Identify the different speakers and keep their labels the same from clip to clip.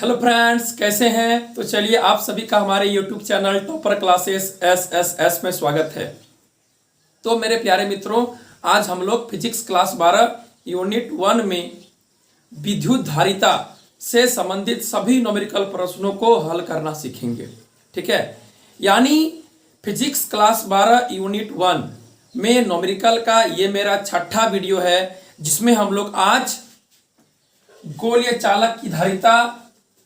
Speaker 1: Hello friends, कैसे हैं? तो चलिए आप सभी का हमारे YouTube channel topper classes S में स्वागत है। तो मेरे प्यारे मित्रों, आज हम लोग फिजिक्स क्लास 12 यूनिट 1 में विद्युत धारिता से संबंधित सभी न्यूमेरिकल प्रश्नों को हल करना सीखेंगे। ठीक है, यानी फिजिक्स क्लास 12 यूनिट 1 में न्यूमेरिकल का ये मेरा छठा वीडियो है, जिसमें हम लोग आज गोलीय चालक की धारिता,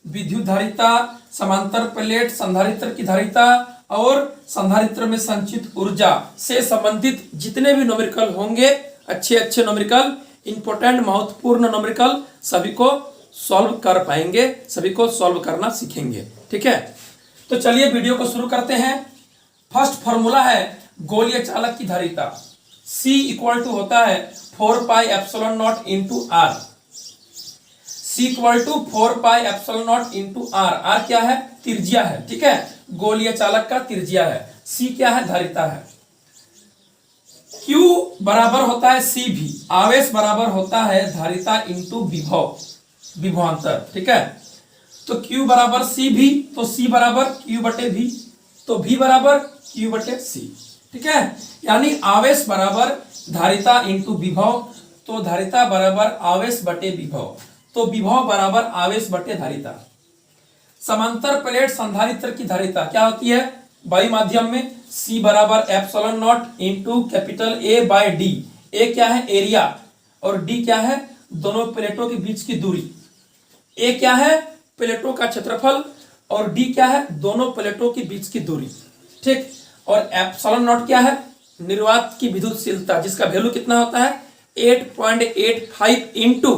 Speaker 1: विद्युत धारिता, समांतर प्लेट संधारित्र की धारिता और संधारित्र में संचित ऊर्जा से संबंधित जितने भी न्यूमेरिकल होंगे, अच्छे अच्छे न्यूमेरिकल, इंपॉर्टेंट महत्वपूर्ण न्यूमेरिकल, सभी को सॉल्व कर पाएंगे, सभी को सॉल्व करना सीखेंगे। ठीक है, तो चलिए वीडियो को शुरू करते हैं। फर्स्ट फॉर्मूला है गोलीय चालक की धारिता। C इक्वल टू होता है 4 pi epsilon naught into R. C equal to 4 pi epsilon naught into R. R क्या है? त्रिज्या है। ठीक है, गोलीय चालक का त्रिज्या है। C क्या है? धारिता है। Q बराबर होता है C भी, आवेश बराबर होता है धारिता इंटू विभव, विभवांतर। ठीक है, तो Q बराबर C भी, तो C बराबर Q बटे V, तो V बराबर Q बटे C। ठीक है, यानी आवेश बराबर धारिता इंटू विभव, तो धारिता बराबर आवेश बटे विभव, तो विभव बराबर आवेश बटे धारिता। समांतर प्लेट संधारित्र की धारिता क्या होती है? वायु माध्यम में C बराबर epsilon naught into capital A by D. A क्या है? एरिया, और D क्या है? दोनों प्लेटों के बीच की दूरी। A क्या है? प्लेटों का क्षेत्रफल, और D क्या है? दोनों प्लेटों के बीच की दूरी। ठीक, और एप्सिलॉन नॉट क्या है? निर्वात की विद्युतशीलता, जिसका वैल्यू कितना होता है? 8.85 into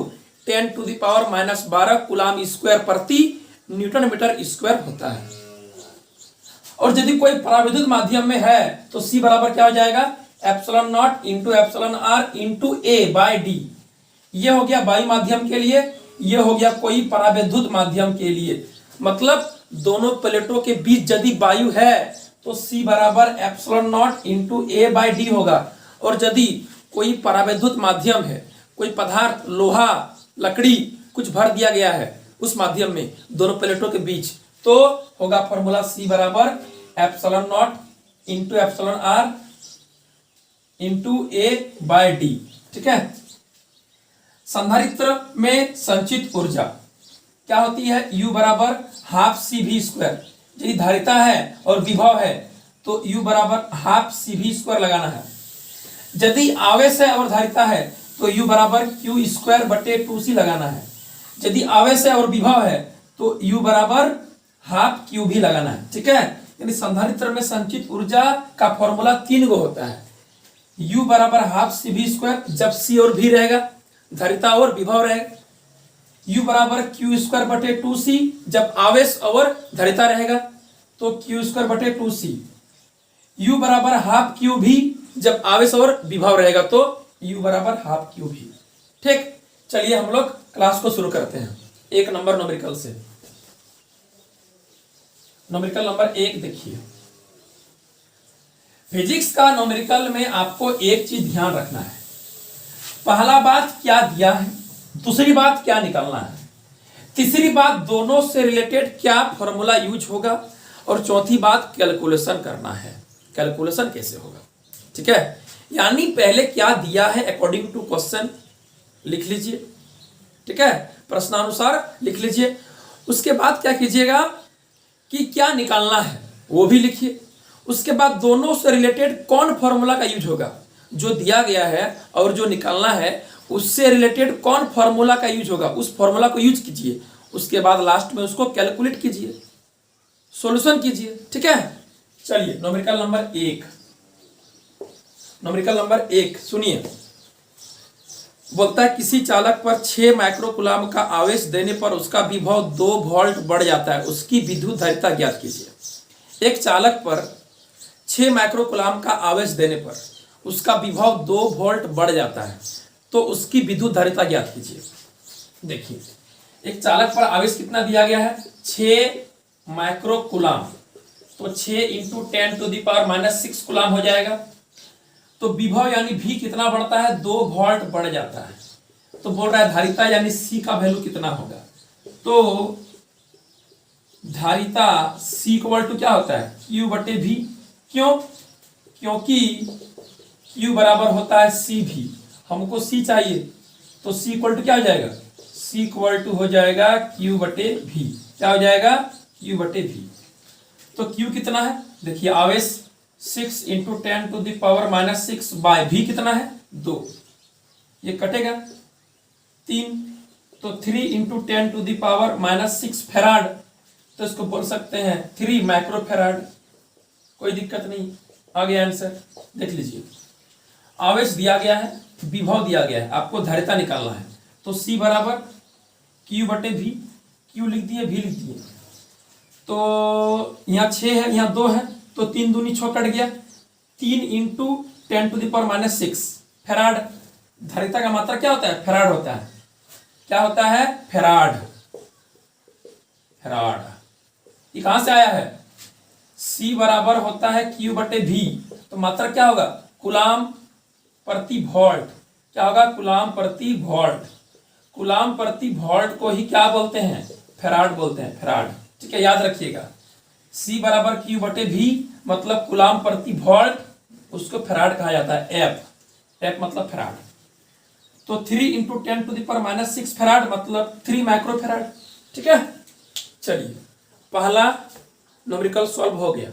Speaker 1: 10 to the power minus 12 coulomb square प्रति न्यूटन मीटर स्क्वायर होता है। और यदि कोई पराविद्युत माध्यम में है तो C बराबर क्या हो जाएगा? Epsilon naught into epsilon R into A by D. ये हो गया वायु माध्यम के लिए, ये हो गया कोई पराविद्युत माध्यम के लिए। मतलब दोनों प्लेटों के बीच यदि वायु है तो C बराबर epsilon naught into A by D होगा। और यदि कोई पराविद्युत माध्यम है, कोई पदार्थ, लोहा, लकड़ी कुछ भर दिया गया है उस माध्यम में दोनों प्लेटों के बीच, तो होगा फॉर्मूला C बराबर epsilon naught into epsilon R into A by D. ठीक है, संधारित्र में संचित ऊर्जा क्या होती है? U बराबर हाफ सी भी स्क्वायर। यदि धारिता है और विभव है तो U बराबर हाफ सी भी स्क्वायर लगाना है। यदि आवेश है और धारिता है तो U बराबर Q स्क्वायर बटे 2C लगाना है। यदि आवेश है और विभव है तो U बराबर हाफ Q भी लगाना है। ठीक है, यानी संधारित्र में संचित ऊर्जा का फॉर्मूला 3 गो होता है। U बराबर हाफ सी भी स्क्वायर जब C और V रहेगा, धारिता और विभव रहेगा। U बराबर Q स्क्वायर बटे 2C जब आवेश और धारिता रहेगा, तो Q स्क्वायर बटे 2C। U बराबर हाफ Q भी जब आवेश और विभव रहेगा, तो U बराबर हाफ Q भी। ठीक, चलिए हम लोग क्लास को शुरू करते हैं 1 नंबर न्यूमेरिकल से। न्यूमेरिकल नंबर 1 देखिए। फिजिक्स का न्यूमेरिकल में आपको एक चीज ध्यान रखना है। पहला बात क्या दिया है, दूसरी बात क्या निकालना है, तीसरी बात दोनों से रिलेटेड क्या फॉर्मूला यूज होगा, और चौथी बात कैलकुलेशन करना है। कैलकुलेशन कैसे होगा? ठीक है, यानी पहले क्या दिया है अकॉर्डिंग टू क्वेश्चन लिख लीजिए। ठीक है, प्रश्नानुसार लिख लीजिए। उसके बाद क्या कीजिएगा कि क्या निकालना है वो भी लिखिए। उसके बाद दोनों से रिलेटेड कौन फॉर्मूला का यूज होगा, जो दिया गया है और जो निकालना है उससे रिलेटेड कौन फॉर्मूला का यूज होगा, उस फॉर्मूला को यूज कीजिए। उसके बाद लास्ट में उसको कैलकुलेट कीजिए, सॉल्यूशन कीजिए। ठीक है, चलिए न्यूमेरिकल नंबर 1। न्यूमेरिकल नंबर 1 सुनिए। बोलता है किसी चालक पर 6 माइक्रोकूलाम का आवेश देने पर उसका विभव 2 वोल्ट बढ़ जाता है, उसकी विद्युत धारिता ज्ञात कीजिए। एक चालक पर 6 माइक्रोकूलाम का आवेश देने पर उसका विभव 2 वोल्ट बढ़ जाता है, तो उसकी विद्युत धारिता ज्ञात कीजिए। देखिए, एक चालक पर आवेश कितना दिया गया है? 6 माइक्रोकूलाम, तो 6 into 10 to the power minus 6 coulomb हो जाएगा। तो विभव यानी V कितना बढ़ता है? 2 वोल्ट बढ़ जाता है। तो बोल रहा है धारिता यानी C का वैल्यू कितना होगा? तो धारिता C इक्वल टू क्या होता है Q बटे V। क्यों? क्योंकि Q बराबर होता है CV, हमको C चाहिए, तो C इक्वल टू क्या हो जाएगा, C इक्वल टू हो जाएगा Q बटे V। क्या हो जाएगा, Q बटे V। तो Q कितना है, देखिए आवेश 6 इंटू 10⁻⁻6 बाय V कितना है 2, ये कटेगा 3, तो 3 इंटू 10⁻⁻6 फैराड, तो इसको बोल सकते हैं 3 माइक्रो फैराड। कोई दिक्कत नहीं, आ गया आंसर। देख लीजिए, आवेश दिया गया है, विभव दिया गया है, आपको धारिता निकालना है, तो C बराबर Q बटे V, Q लिख दिए, V लिख दिए, तो यहाँ 6 है, यहाँ 2 है, तो 3 दूनी 6 कट गया, 3 इंटू 10⁻⁶ फैराड। धारिता का मात्रा क्या होता है, फैराड होता है। क्या होता है, फैराड। फैराड ये कहां से आया है, C बराबर होता है Q बटे V, तो मात्रा क्या होगा, कूलाम प्रति वोल्ट। क्या होगा, कूलाम प्रति वोल्ट। कूलाम प्रति वोल्ट को ही क्या बोलते हैं, फैराड बोलते हैं, फैराड। ठीक है, याद रखिएगा, C बराबर Q बटे V मतलब कूलाम प्रति वोल्ट, उसको फैराड कहा जाता है, F मतलब फैराड। तो 3 इंटू 10⁻⁻6 फैराड मतलब 3 माइक्रो फैराड। ठीक है, चलिए पहला न्यूमेरिकल सॉल्व हो गया।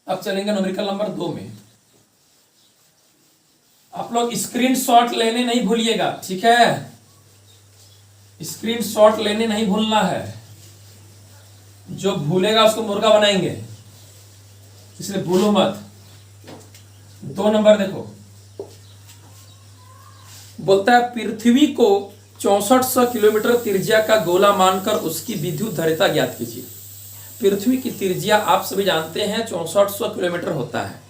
Speaker 1: अब चलेंगे न्यूमेरिकल नंबर 2 में। आप लोग स्क्रीनशॉट लेने नहीं भूलिएगा, ठीक है, स्क्रीनशॉट लेने नहीं भूलना है, जो भूलेगा उसको मुर्गा बनाएंगे, इसलिए भूलो मत। 2 नंबर देखो, बोलता है पृथ्वी को 6400 किलोमीटर त्रिज्या का गोला मानकर उसकी विद्युत धारिता ज्ञात कीजिए। पृथ्वी की त्रिज्या आप सभी जानते हैं 6400 किलोमीटर होता है,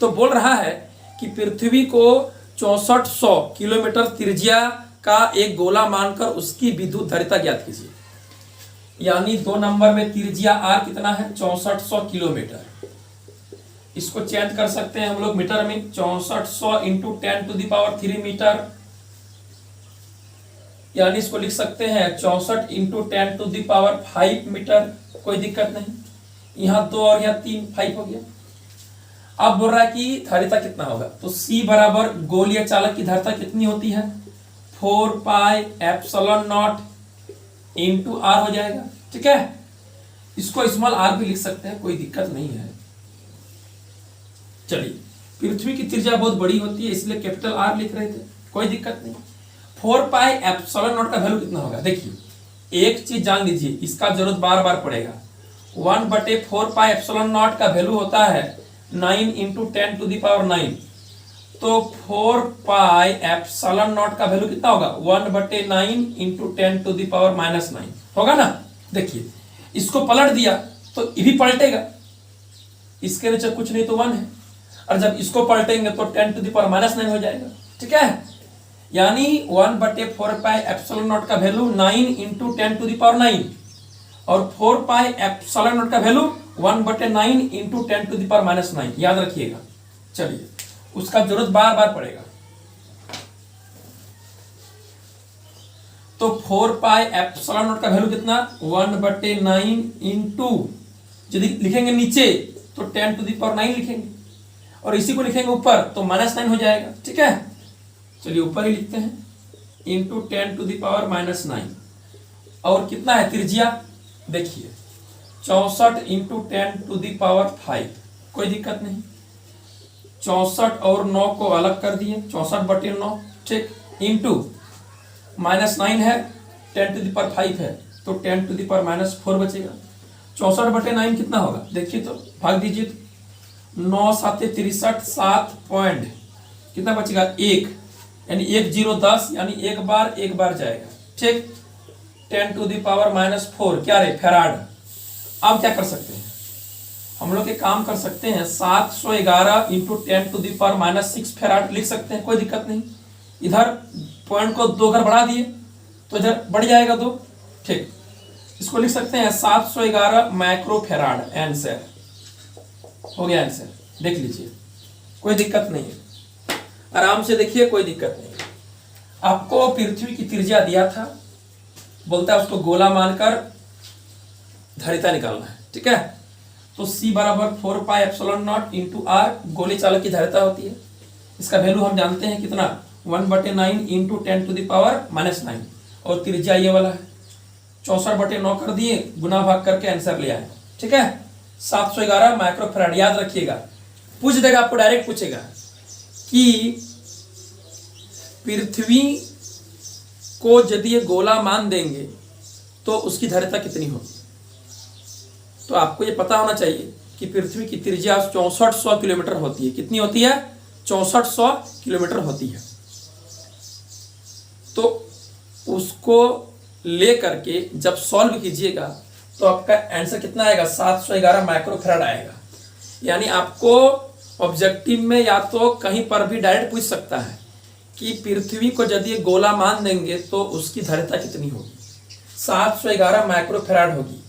Speaker 1: तो बोल रहा है कि पृथ्वी को 6400 किलोमीटर त्रिज्या का एक गोला मानकर उसकी विद्युत धारिता ज्ञात कीजिए। यानी 2 नंबर में त्रिज्या R कितना है, 6400 किलोमीटर। इसको चेंज कर सकते हैं हम लोग मीटर में, 6400 इंटू 10⁻³ मीटर, यानी इसको लिख सकते हैं 64 इंटू 10⁵ मीटर। कोई दिक्कत नहीं, यहाँ 2 और यहाँ 3, 5 हो गया। अब बोल रहा है कि धारिता कितना होगा, तो C बराबर गोलीय चालक की धारिता कितनी होती है, 4πε0 इंटू R हो जाएगा। ठीक है, इसको स्मॉल r भी लिख सकते हैं, कोई दिक्कत नहीं है। चलिए, पृथ्वी की त्रिज्या बहुत बड़ी होती है इसलिए कैपिटल R लिख रहे थे, कोई दिक्कत नहीं। 4πε0 का वैल्यू कितना होगा, देखिए एक चीज जान लीजिए, इसका जरूरत बार बार पड़ेगा। 1/4πε0 का वैल्यू होता है 9 इंटू 10⁹, तो 4πε0 का वैल्यू कितना होगा, 1/9 इंटू 10⁻⁻9 होगा ना। देखिए इसको पलट दिया तो ये भी पलटेगा, इसके नीचे कुछ नहीं तो 1 है, और जब इसको पलटेंगे तो 10⁻⁻9 हो जाएगा। ठीक है, यानी 1/4πε0 का वैल्यू 9 इंटू 10⁹, और 4πε0 का वैल्यू 1/9 इंटू 10⁻⁻9, याद रखिएगा। चलिए, उसका जरूरत बार बार पड़ेगा, तो 4πε0 का वैल्यू कितना, 1/9 इंटू, यदि लिखेंगे नीचे तो 10⁹ लिखेंगे, और इसी को लिखेंगे ऊपर तो -9 हो जाएगा। ठीक है, चलिए ऊपर ही लिखते हैं, इंटू 10⁻⁻9, और कितना है त्रिज्या, देखिए 64 इंटू 10⁵, कोई दिक्कत नहीं। 64 और 9 को अलग कर दिए, 64/9, ठीक, इंटू -9 है, 10⁵ है, तो 10⁻⁻4 बचेगा। 64/9 कितना होगा, देखिए तो भाग दीजिए, 9 7 63, 7 पॉइंट कितना बचेगा, 1, यानी 1 0 10, यानी एक बार जाएगा। ठीक, 10⁻⁻4 क्या रहे, फैराड। अब क्या कर सकते हैं हम लोग, एक काम कर सकते हैं, 711 इंटू 10⁻⁻6 फैराड लिख सकते हैं, कोई दिक्कत नहीं। इधर पॉइंट को 2 बढ़ा दिए तो इधर बढ़ जाएगा 2। ठीक, इसको लिख सकते हैं 711 माइक्रो फैराड, आंसर हो गया। आंसर देख लीजिए, कोई दिक्कत नहीं है, आराम से देखिए, कोई दिक्कत नहीं। आपको पृथ्वी की त्रिज्या दिया था, बोलता है उसको गोला मानकर धारिता निकालना है। ठीक है, तो C बराबर 4 pi epsilon naught into R गोले चालक की धारिता होती है। इसका वैल्यू हम जानते हैं कितना, 1/9 इंटू 10⁻⁻9 और त्रिज्या ये वाला है 64/9 कर दिए, गुना भाग करके आंसर ले आए। ठीक है, 711 माइक्रोफैराड। याद रखिएगा, पूछ देगा आपको, डायरेक्ट पूछेगा कि पृथ्वी को यदि ये गोला मान देंगे तो उसकी धारिता कितनी होगी। तो आपको ये पता होना चाहिए कि पृथ्वी की त्रिज्या 6400 किलोमीटर होती है। कितनी होती है, 6400 किलोमीटर होती है। तो उसको ले करके जब सॉल्व कीजिएगा तो आपका आंसर कितना आएगा, 711 माइक्रोफैराड आएगा। यानी आपको ऑब्जेक्टिव में या तो कहीं पर भी डायरेक्ट पूछ सकता है कि पृथ्वी को यदि गोला मान देंगे तो उसकी धारिता कितनी होगी, 711 माइक्रोफैराड होगी।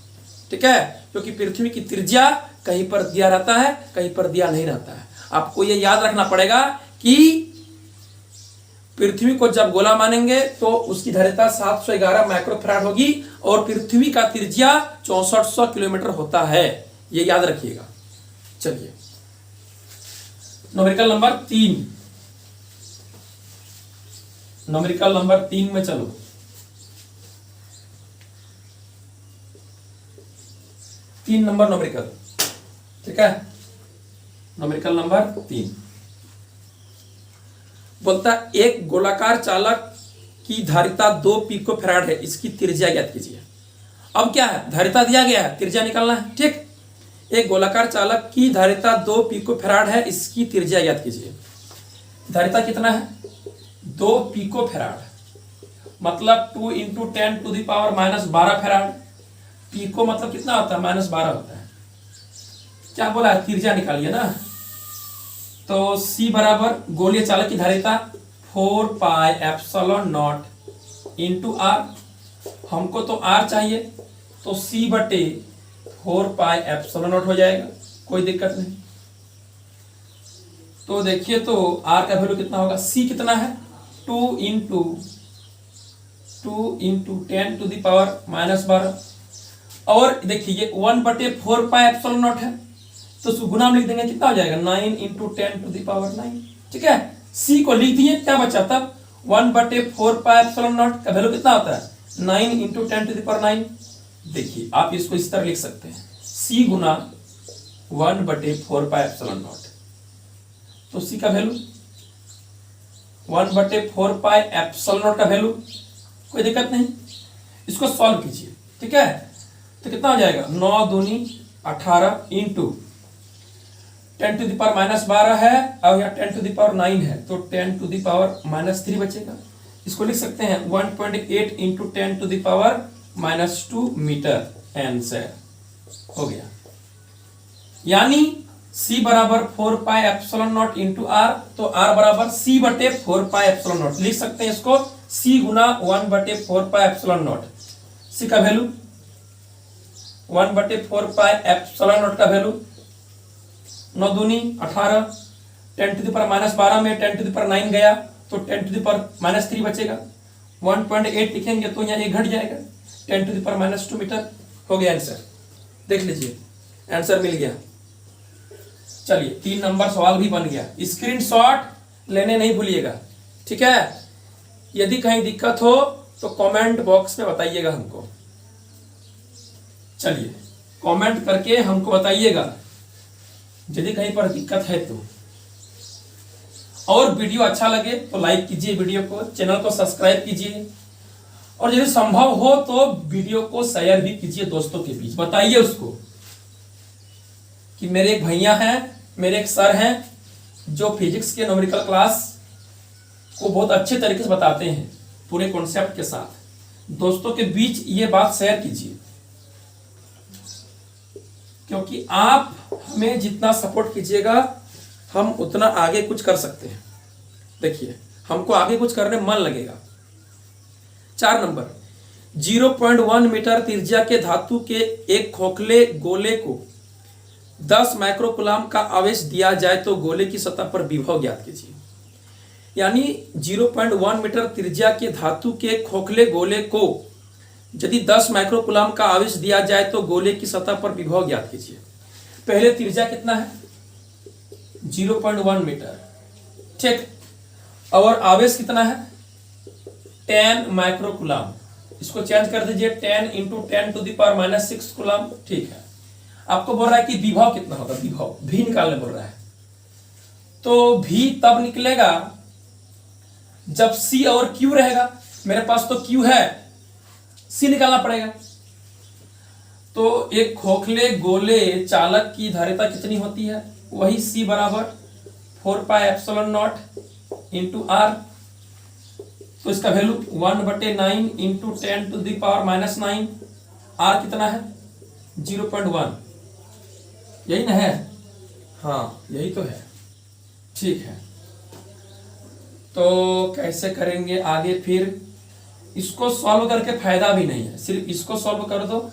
Speaker 1: ठीक है, क्योंकि पृथ्वी की त्रिज्या कहीं पर दिया रहता है, कहीं पर दिया नहीं रहता है। आपको ये याद रखना पड़ेगा कि पृथ्वी को जब गोला मानेंगे तो उसकी धारिता 711 माइक्रोफैराड होगी और पृथ्वी का त्रिज्या 6400 किलोमीटर होता है, ये याद रखिएगा। चलिए न्यूमेरिकल नंबर 3, न्यूमेरिकल नंबर 3 में चलो। तीन नंबर न्यूमेरिकल। ठीक है, न्यूमेरिकल नंबर 3 बोलता एक गोलाकार चालक की धारिता 2 पिकोफैराड है, इसकी त्रिज्या ज्ञात कीजिए। अब क्या है, धारिता दिया गया है, त्रिज्या निकालना है। ठीक, एक गोलाकार चालक की धारिता 2 पिकोफैराड है, इसकी त्रिज्या ज्ञात कीजिए। धारिता कितना है, 2 पिकोफैराड, मतलब 2 इंटू 10⁻⁻12 फैराड। पिको मतलब कितना होता है, -12 होता है। क्या बोला है, त्रिज्या निकालिए ना। तो C बराबर गोलीय चालक की धारिता 4 pi epsilon naught into R, हमको तो R चाहिए तो C/4 पाई एप्सिलॉन नॉट हो जाएगा, कोई दिक्कत नहीं। तो देखिए तो R का वैल्यू कितना होगा, C कितना है, 2 इंटू 10⁻⁻12 और देखिए ये 1/4 पाई एप्सिलॉन नॉट है तो उसको गुना में लिख देंगे, कितना हो जाएगा, 9 इंटू 10⁻9। ठीक है, C को लिख दिए, क्या बचा तब 1/4 पाई एप्सिलॉन नॉट का वैल्यू कितना होता है, 9 इंटू 10⁻9। देखिए आप इसको इस तरह लिख सकते हैं, C Guna 1/4 pi epsilon not. तो C का वैल्यू 1/4 पाई एप्सिलॉन नॉट का वैल्यू, कोई दिक्कत नहीं। इसको सॉल्व कीजिए। ठीक है, तो कितना हो जाएगा, 9 दूनी 18 इंटू 10⁻⁻12 है और यहाँ 10⁻9 है तो 10⁻−3 बचेगा। इसको लिख सकते हैं 1.8 इंटू 10⁻−2 मीटर, आंसर हो गया। यानी C बराबर 4 pi epsilon naught into R, तो R बराबर C/4 पाई एप्सिलॉन नॉट लिख सकते हैं इसको, C Guna 1/4 pi epsilon not. C का वैल्यू 1/4 पाई एप्सिलॉन नॉट का वैल्यू 9 दूनी 18, 10⁻12 में 10⁻9 गया तो 10⁻3 बचेगा, 1.8 लिखेंगे तो यहाँ 1 घट जाएगा, 10⁻2 मीटर हो गया आंसर। देख लीजिए आंसर मिल गया। चलिए 3 नंबर सवाल भी बन गया, स्क्रीनशॉट लेने नहीं भूलिएगा। ठीक है, यदि कहीं दिक्कत हो तो कमेंट बॉक्स में बताइएगा हमको। चलिए कमेंट करके हमको बताइएगा यदि कहीं पर दिक्कत है तो। और वीडियो अच्छा लगे तो लाइक कीजिए, वीडियो को, चैनल को सब्सक्राइब कीजिए और यदि संभव हो तो वीडियो को शेयर भी कीजिए दोस्तों के बीच। बताइए उसको कि मेरे एक भैया हैं, मेरे एक सर हैं जो फिजिक्स के न्यूमेरिकल क्लास को बहुत अच्छे तरीके से बताते हैं पूरे कॉन्सेप्ट के साथ। दोस्तों के बीच ये बात शेयर कीजिए क्योंकि आप हमें जितना सपोर्ट कीजिएगा हम उतना आगे कुछ कर सकते हैं। देखिए हमको आगे कुछ करने मन लगेगा। 4 नंबर, 0.1 मीटर त्रिज्या के धातु के एक खोखले गोले को 10 माइक्रोकूलम का आवेश दिया जाए तो गोले की सतह पर विभव ज्ञात कीजिए। यानी 0.1 मीटर त्रिज्या के धातु के खोखले गोले को यदि 10 माइक्रोकुलाम का आवेश दिया जाए तो गोले की सतह पर विभव ज्ञात कीजिए। पहले त्रिज्या कितना है? 0.1 मीटर, ठीक। और आवेश कितना है? 10 माइक्रोकुलाम। इसको चेंज कर दीजिए, 10 इंटू 10⁻⁻6 कुलाम, ठीक है। आपको बोल रहा है कि विभव कितना होगा, विभव भी निकालने बोल रहा है। तो भी तब निकलेगा जब C और Q रहेगा। मेरे पास तो Q है, C निकालना पड़ेगा। तो एक खोखले गोले चालक की धारिता कितनी होती है? वही C बराबर 4πε0 इंटू R। तो इसका वैल्यू 1/9 इंटू 10⁻⁻9। R कितना है? 0.1। यही ना है? हाँ यही तो है, ठीक है। तो कैसे करेंगे आगे? फिर इसको सॉल्व करके फायदा भी नहीं है, सिर्फ इसको सॉल्व कर दो,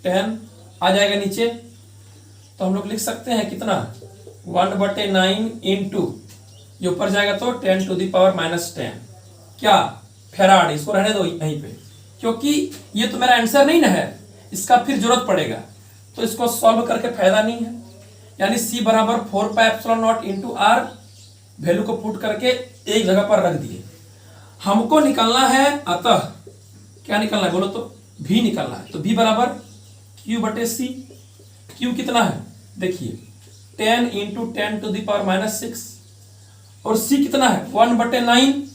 Speaker 1: 10 आ जाएगा नीचे। तो हम लोग लिख सकते हैं कितना? 1/9 इंटू, ये ऊपर जाएगा तो 10⁻⁻10। क्या? फेराड। इसको रहने दो यहीं पे, क्योंकि ये तो मेरा आंसर नहीं ना है, इसका फिर जरूरत पड़ेगा, तो इसको सॉल्व करके फायदा नहीं है। यानी C बराबर 4πε0 इंटू R, वैल्यू को पुट करके एक जगह पर रख दिए। हमको निकालना है, अतः क्या निकालना है बोलो तो? V निकालना है। तो V बराबर Q/C। Q कितना है? देखिए 10 इंटू 10⁻⁻6, और C कितना है? 1/9,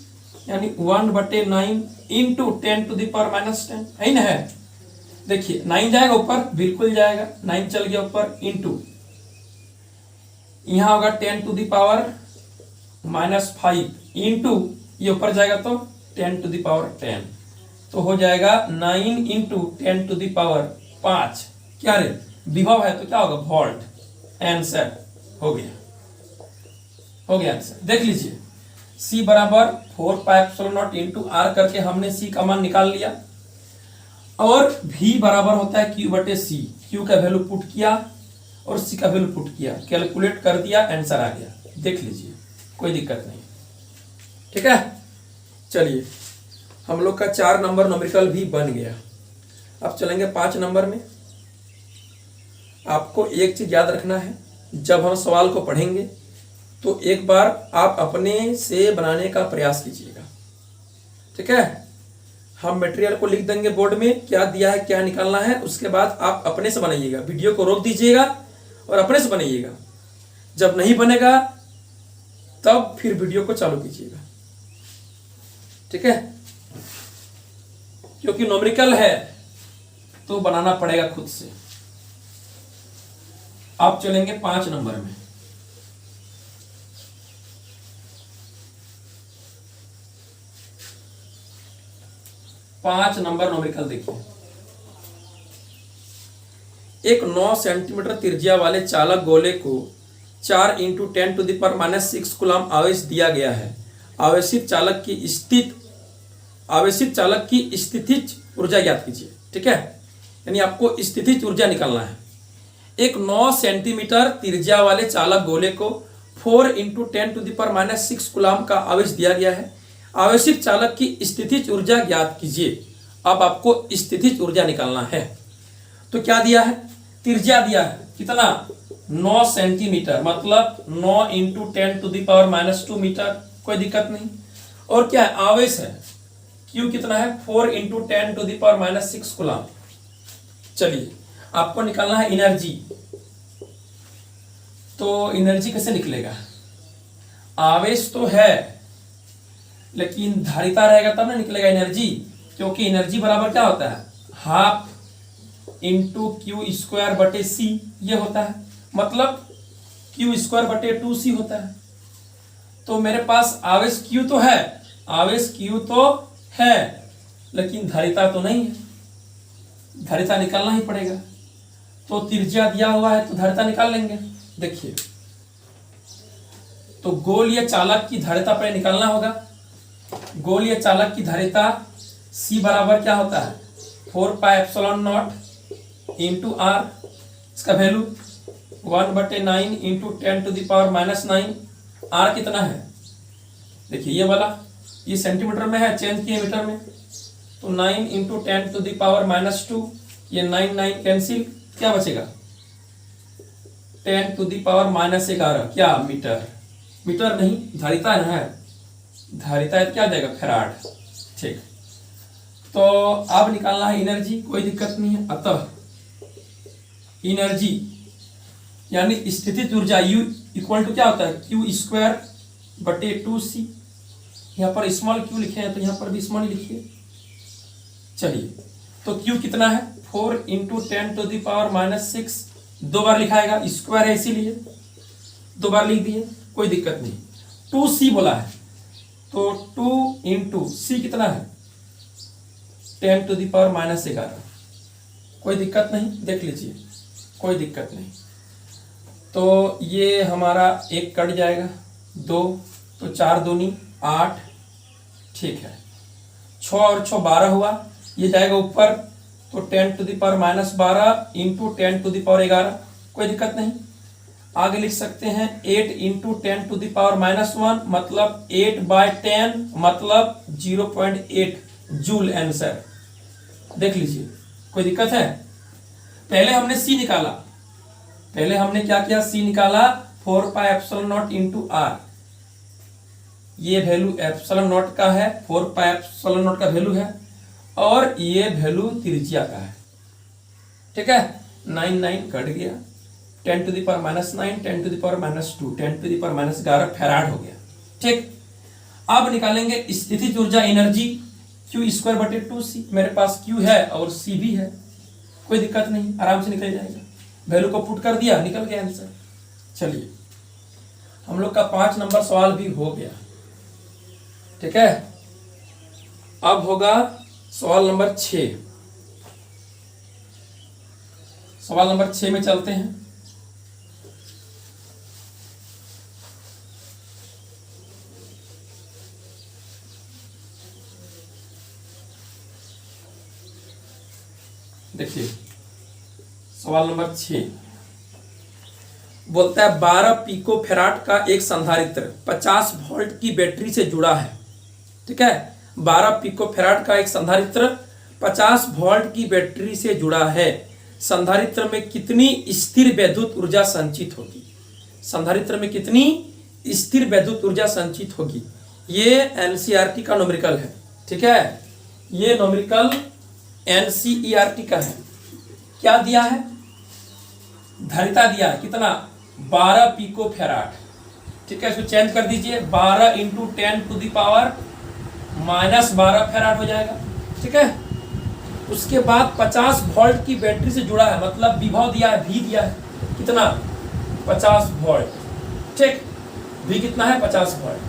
Speaker 1: यानी 1/9 इंटू 10⁻⁻10, है ना? है। देखिए 9 जाएगा ऊपर, बिल्कुल जाएगा, 9 चल गया ऊपर, इंटू यहां होगा 10⁻⁻5 इंटू ये ऊपर जाएगा तो 10⁻10। तो हो जाएगा 9 इंटू 10⁻5। क्या रे? विभव है तो क्या होगा? वोल्ट। आंसर हो गया, हो गया आंसर। देख लीजिए, C बराबर 4πε0 इंटू R करके हमने C का मान निकाल लिया, और V बराबर होता है Q/C। Q का वैल्यू पुट किया और C का वैल्यू पुट किया, कैलकुलेट कर दिया, आंसर आ गया। देख लीजिए, कोई दिक्कत नहीं, ठीक है। चलिए, हम लोग का 4 नंबर न्यूमेरिकल भी बन गया। अब चलेंगे 5 नंबर में। आपको एक चीज याद रखना है, जब हम सवाल को पढ़ेंगे तो एक बार आप अपने से बनाने का प्रयास कीजिएगा, ठीक है। हम मटेरियल को लिख देंगे बोर्ड में, क्या दिया है, क्या निकालना है, उसके बाद आप अपने से बनाइएगा। वीडियो को रोक दीजिएगा और अपने से बनाइएगा। जब नहीं बनेगा तब फिर वीडियो को चालू कीजिएगा, ठीक है। क्योंकि न्यूमेरिकल है तो बनाना पड़ेगा खुद से। आप चलेंगे 5 नंबर में। पांच नंबर न्यूमेरिकल देखिए। एक 9 सेंटीमीटर त्रिज्या वाले चालक गोले को 4 इंटू 10⁻⁻6 कुलाम आवेश दिया गया है। आवेशित चालक की स्थितिज ऊर्जा ज्ञात कीजिए, ठीक है। यानी आपको स्थितिज ऊर्जा निकालना है। एक 9 सेंटीमीटर त्रिज्या वाले चालक गोले को 4 इंटू 10⁻⁻6 कुलाम का आवेश दिया गया है। आवेशित चालक की स्थितिज ऊर्जा ज्ञात कीजिए। अब आपको स्थितिज ऊर्जा निकालना है। तो क्या दिया है? त्रिज्या दिया है, कितना? 9 सेंटीमीटर, मतलब 9 इंटू 10⁻⁻2 मीटर, कोई दिक्कत नहीं। और क्या है? आवेश है, Q कितना है? 4 इंटू 10⁻6 कुलाम। चलिए, आपको निकालना है एनर्जी। तो एनर्जी कैसे निकलेगा? आवेश तो है लेकिन धारिता रहेगा तब ना निकलेगा एनर्जी, क्योंकि एनर्जी बराबर क्या होता है? हाफ इंटू Q²/C ये होता है, मतलब Q²/2C होता है। तो मेरे पास आवेश Q तो है, आवेश Q तो है, लेकिन धारिता तो नहीं है। धारिता निकालना ही पड़ेगा। तो त्रिज्या दिया हुआ है तो धारिता निकाल लेंगे। देखिए, तो गोलीय चालक की धारिता पर निकालना होगा। गोलीय चालक की धारिता C बराबर क्या होता है? 4πε0 इंटू R, इसका वैल्यू 1/9 इंटू 10⁻⁻9। R कितना है? देखिए ये वाला, ये सेंटीमीटर में है, चेंज किए मीटर में, तो 9 इंटू 10⁻⁻², ये 9 9 कैंसिल, क्या बचेगा 10⁻⁻11 क्या मीटर, मीटर नहीं धारिता है, धारिता है क्या जाएगा फैराड। ठीक, तो अब निकालना है एनर्जी, कोई दिक्कत नहीं है। अतः एनर्जी यानी स्थितिज ऊर्जा U इक्वल टू क्या होता है Q²/2C। यहाँ पर स्मॉल q लिखे हैं तो यहाँ पर भी स्मॉल लिखिए। चलिए, तो Q कितना है 4 इंटू 10⁻⁻6, दो बार लिखाएगा, स्क्वायर है इसीलिए दो बार लिख दिए, कोई दिक्कत नहीं। 2C बोला है तो 2 इंटू C कितना है 10⁻⁻11, कोई दिक्कत नहीं, देख लीजिए कोई दिक्कत नहीं। तो ये हमारा एक कट जाएगा, 2 तो 4 दूनी 8, ठीक है। 6 और 6 12 हुआ, ये जाएगा ऊपर तो 10⁻12 इंटू 10⁻11, कोई दिक्कत नहीं। आगे लिख सकते हैं 8 इंटू 10⁻⁻1 मतलब 8/10 मतलब 0.8 जूल आंसर, देख लीजिए कोई दिक्कत है। पहले हमने C निकाला, पहले हमने क्या किया C निकाला 4πε0 इंटू R, ये वैल्यू ε0 का है, 4πε0 का वैल्यू है और ये वैल्यू त्रिज्या का है, ठीक है। 9 9 कट गया, 10⁻⁻9 10⁻⁻2 10⁻⁻11 फैराड हो गया, ठीक। अब निकालेंगे स्थितिज ऊर्जा एनर्जी Q²/2C, मेरे पास Q है और C भी है, कोई दिक्कत नहीं, आराम से निकल जाएगा। वैल्यू को पुट कर दिया, निकल गया आंसर। चलिए, हम लोग का 5 नंबर सवाल भी हो गया, ठीक है। अब होगा सवाल नंबर 6। सवाल नंबर 6 में चलते हैं। देखिए सवाल नंबर 6 बोलता है 12 पिको फैराड का एक संधारित्र 50 वोल्ट की बैटरी से जुड़ा है, ठीक है। 12 पिको फैराड का एक संधारित्र 50 वोल्ट की बैटरी से जुड़ा है, संधारित्र में कितनी स्थिर वैद्युत ऊर्जा संचित होगी, संधारित्र में कितनी स्थिर वैद्युत ऊर्जा संचित होगी। ये एनसीईआरटी का न्यूमेरिकल है, ठीक है। ये न्यूमेरिकल एनसीईआरटी का है। क्या दिया है, धारिता दिया है कितना 12 पिको फैराड, ठीक है। इसको चेंज कर दीजिए, 12 इंटू 10⁻⁻12 फैराड हो जाएगा, ठीक है। उसके बाद 50 वोल्ट की बैटरी से जुड़ा है, मतलब विभव दिया है, भी दिया है कितना 50 वोल्ट, ठीक। भी कितना है 50 वोल्ट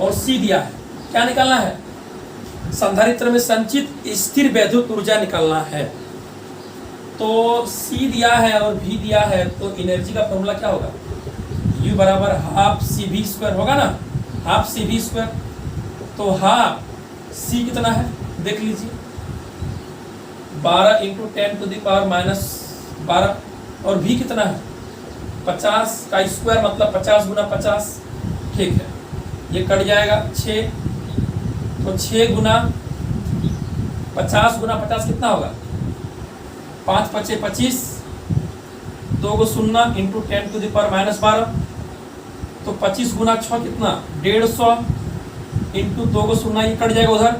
Speaker 1: और सी दिया है। क्या निकालना है, संधारित्र में संचित स्थिर वैद्युत ऊर्जा निकालना है। तो सी दिया है और भी दिया है, तो एनर्जी का फॉर्मूला क्या होगा, U बराबर हाफ CV² होगा ना, हाफ CV²। तो हाफ C कितना है देख लीजिए, 12 इंटू 10⁻⁻12 और भी कितना है 50 का स्क्वायर मतलब 50 गुना 50, ठीक है। ये कट जाएगा 6, तो 6 गुना 50 गुना 50 कितना होगा 5 × 5 = 25, 2 को 0 इंटू 10⁻⁻12, तो 25 गुना 6 कितना 150 इंटू 2 को 0, ये कट जाएगा उधर,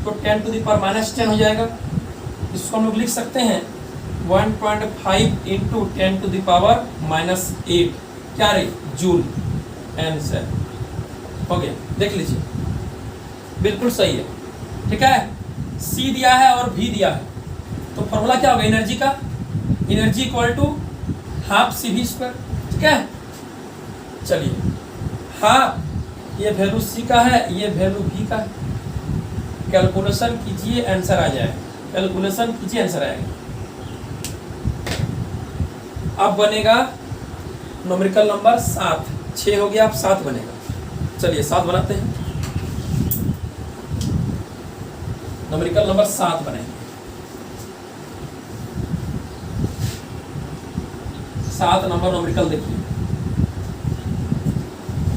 Speaker 1: तो 10⁻10 हो जाएगा। इसको हम लोग लिख सकते हैं 1.5 इंटू 10⁻⁻8 क्या रे जूल आंसर हो गया, देख लीजिए बिल्कुल सही है, ठीक है। सी दिया है और भी दिया है, तो फॉर्मूला क्या होगा एनर्जी का, energy equal to half CV², ठीक है। चलिए, हाफ ये वैल्यू सी का है, ये वैल्यू भी का है, कैलकुलेशन कीजिए आंसर आ जाएगा, कैलकुलेशन कीजिए आंसर आएगा। अब बनेगा न्यूमेरिकल नंबर 7, 6 हो गया, अब 7 बनेगा। चलिए 7 बनाते हैं, न्यूमेरिकल नंबर 7 बनेंगे। 7 नंबर न्यूमेरिकल देखिए,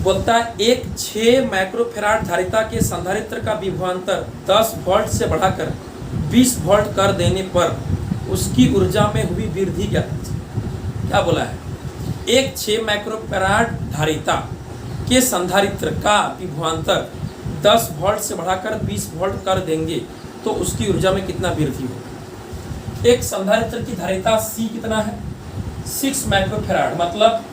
Speaker 1: बोलता है एक 6 माइक्रोफैराड धारिता के संधारित्र का विभवांतर 10 वोल्ट से बढ़ाकर 20 वोल्ट कर देने पर उसकी ऊर्जा में हुई वृद्धि क्या बोला है? एक 6 माइक्रोफैराड धारिता के संधारित्र का विभवांतर 10 वोल्ट से बढ़ाकर 20 वोल्ट कर देंगे तो उसकी ऊर्जा में कितना वृद्धि होगा? एक संधारित्र की धारिता C कितना है? 6 माइक्रोफैराड, मतलब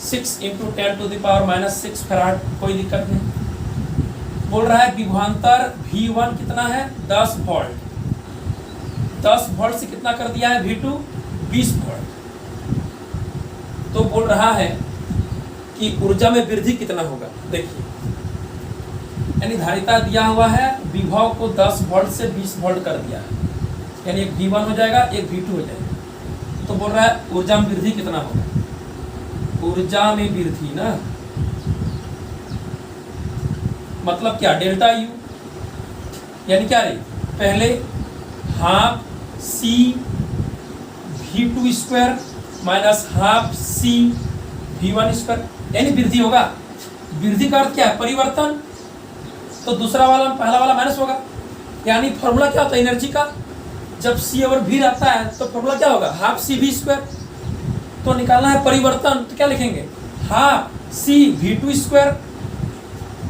Speaker 1: 6 × 10⁻⁻6 फैराड, कोई दिक्कत नहीं। बोल रहा है विभवांतर V1 कितना है? 10 वोल्ट। 10 वोल्ट से कितना कर दिया है V2? 20 वोल्ट। तो बोल रहा है कि ऊर्जा में वृद्धि कितना होगा। देखिए, यानी धारिता दिया हुआ है, विभव को 10 वोल्ट से 20 वोल्ट कर दिया है, यानी एक V1 हो जाएगा, एक V2 हो जाएगा। तो बोल रहा है ऊर्जा में वृद्धि कितना होगा? ऊर्जा में वृद्धि ना, मतलब क्या? डेल्टा U, यानी क्या रही? पहले half C V2 square minus half C V1 square, यानी वृद्धि होगा। वृद्धि का अर्थ क्या है? परिवर्तन। तो दूसरा वाला पहला वाला माइनस होगा, यानी फॉर्मूला क्या होता है एनर्जी का? जब C और V रहता है तो फॉर्मूला क्या होगा? Half C V square. तो निकालना है परिवर्तन, तो क्या लिखेंगे? Half C V2 square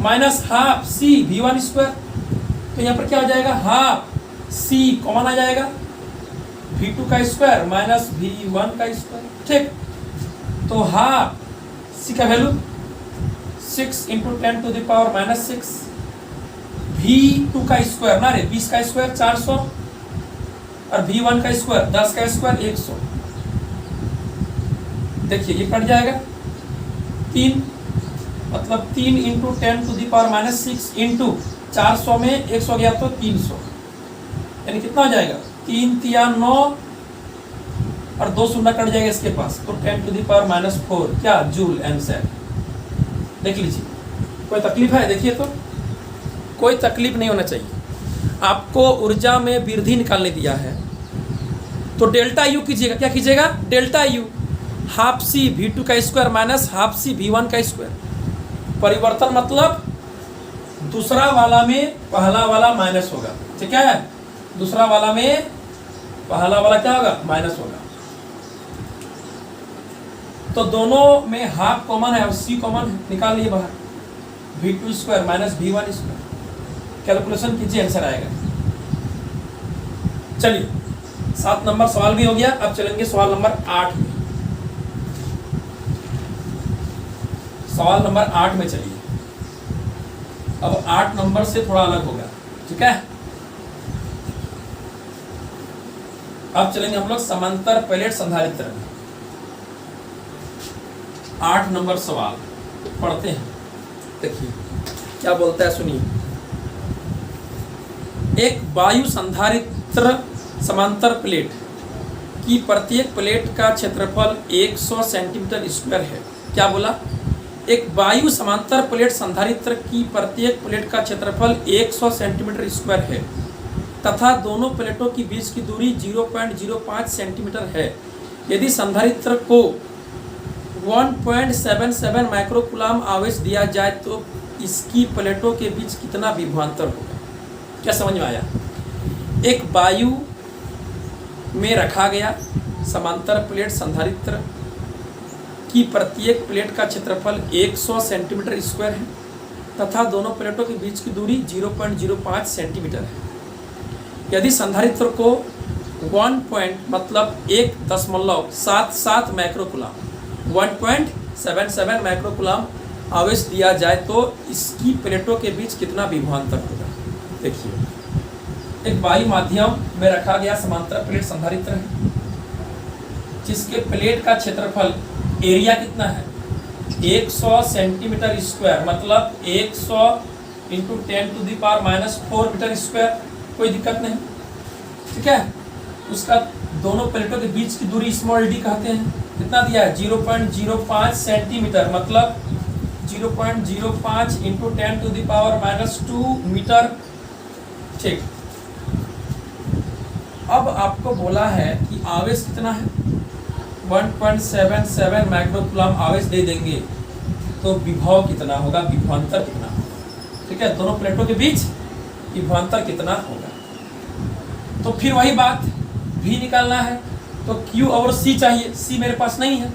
Speaker 1: minus half C V1 square. तो यहाँ पर क्या हो जाएगा? हाफ C कॉमन आ जाएगा, V2 का स्क्वायर माइनस V1 का स्क्वायर। ठीक, तो हाफ C का वैल्यू 6 × 10⁻⁻6, V2 का स्क्वायर ना रे 20 का स्क्वायर 400 और V1 का स्क्वायर 10 का स्क्वायर 100। देखिए ये कट जाएगा 3, मतलब 3 × 10⁻⁻6 इंटू 400 में 100 गया तो 300, यानी कितना हो जाएगा? 3 × 9 और 2 शून्य कट जाएगा इसके पास, तो 10⁻⁻4 क्या जूल आंसर। देख लीजिए, कोई तकलीफ है? देखिए तो कोई तकलीफ नहीं होना चाहिए। आपको ऊर्जा में वृद्धि निकालने दिया है तो डेल्टा U कीजिएगा। क्या कीजिएगा? Delta U, half C V2 का square minus half C V1 का स्क्वायर। परिवर्तन मतलब दूसरा वाला में पहला वाला माइनस होगा, ठीक है? दूसरा वाला में पहला वाला क्या होगा? माइनस होगा। तो दोनों में हाफ कॉमन है और C कॉमन है, निकाल लिए बाहर। V2 square minus V1 square, calculation कीजिए, आंसर आएगा। चलिए 7 नंबर सवाल भी हो गया। अब चलेंगे सवाल नंबर 8 में। सवाल नंबर 8 में चलिए। अब 8 नंबर से थोड़ा अलग होगा, ठीक है? अब चलेंगे हम लोग समांतर प्लेट संधारित्र में। 8 नंबर सवाल पढ़ते हैं। देखिए क्या बोलता है, सुनिए। एक वायु संधारित्र समांतर प्लेट की प्रत्येक प्लेट का क्षेत्रफल 100 सेंटीमीटर स्क्वायर है। क्या बोला? एक वायु समांतर प्लेट संधारित्र की प्रत्येक प्लेट का क्षेत्रफल 100 सेंटीमीटर स्क्वायर है तथा दोनों प्लेटों के बीच की दूरी 0.05 सेंटीमीटर है। यदि संधारित्र को 1.77 माइक्रोकूलम आवेश दिया जाए तो इसकी प्लेटों के बीच कितना विभवांतर होगा? क्या समझ में आया? एक वायु में रखा गया समांतर प्लेट संधारित्र की प्रत्येक प्लेट का क्षेत्रफल 100 सेंटीमीटर स्क्वायर है तथा दोनों प्लेटों के बीच की दूरी 0.05 सेंटीमीटर है। यदि संधारित्र को 1.77 माइक्रोकूलम 1.77 माइक्रोकूलम आवेश दिया जाए तो इसकी प्लेटों के बीच कितना विभवांतर होगा? देखिए, एक वायु माध्यम में रखा गया समांतर प्लेट संधारित्र है जिसके प्लेट का क्षेत्रफल एरिया कितना है? 100 सेंटीमीटर स्क्वायर, मतलब 100 × 10⁻⁻4 मीटर स्क्वायर। कोई दिक्कत नहीं, ठीक है? उसका दोनों प्लेटों के बीच की दूरी स्मॉल d कहते हैं। कितना दिया है? 0.05 सेंटीमीटर, मतलब 0.05 × 10⁻⁻2 मीटर। ठीक, अब आपको बोला है कि आवेश कितना है? 1.77 माइक्रोकूलम आवेश दे देंगे तो विभव कितना होगा, विभवांतर कितना होगा? ठीक है, दोनों प्लेटों के बीच विभवांतर कितना होगा? तो फिर वही बात, भी निकालना है तो Q और C चाहिए, C मेरे पास नहीं है।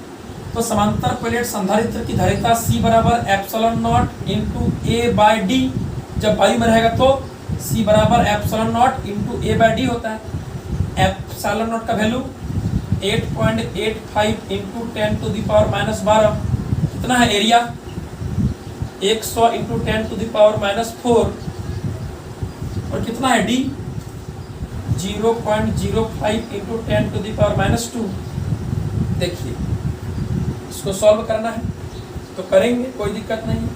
Speaker 1: तो समांतर प्लेट संधारित्र की धारिता C बराबर epsilon naught into A by D, जब वायु में रहेगा तो C बराबर epsilon naught into A by D होता है। एप्सिलॉन नॉट का value 8.85 into 10 to the power minus 12, कितना है area 100 into 10 to the power minus 4, और कितना है D 0.05 into 10 to the power minus 2। देखिए इसको सॉल्व करना है तो करेंगे, कोई दिक्कत नहीं।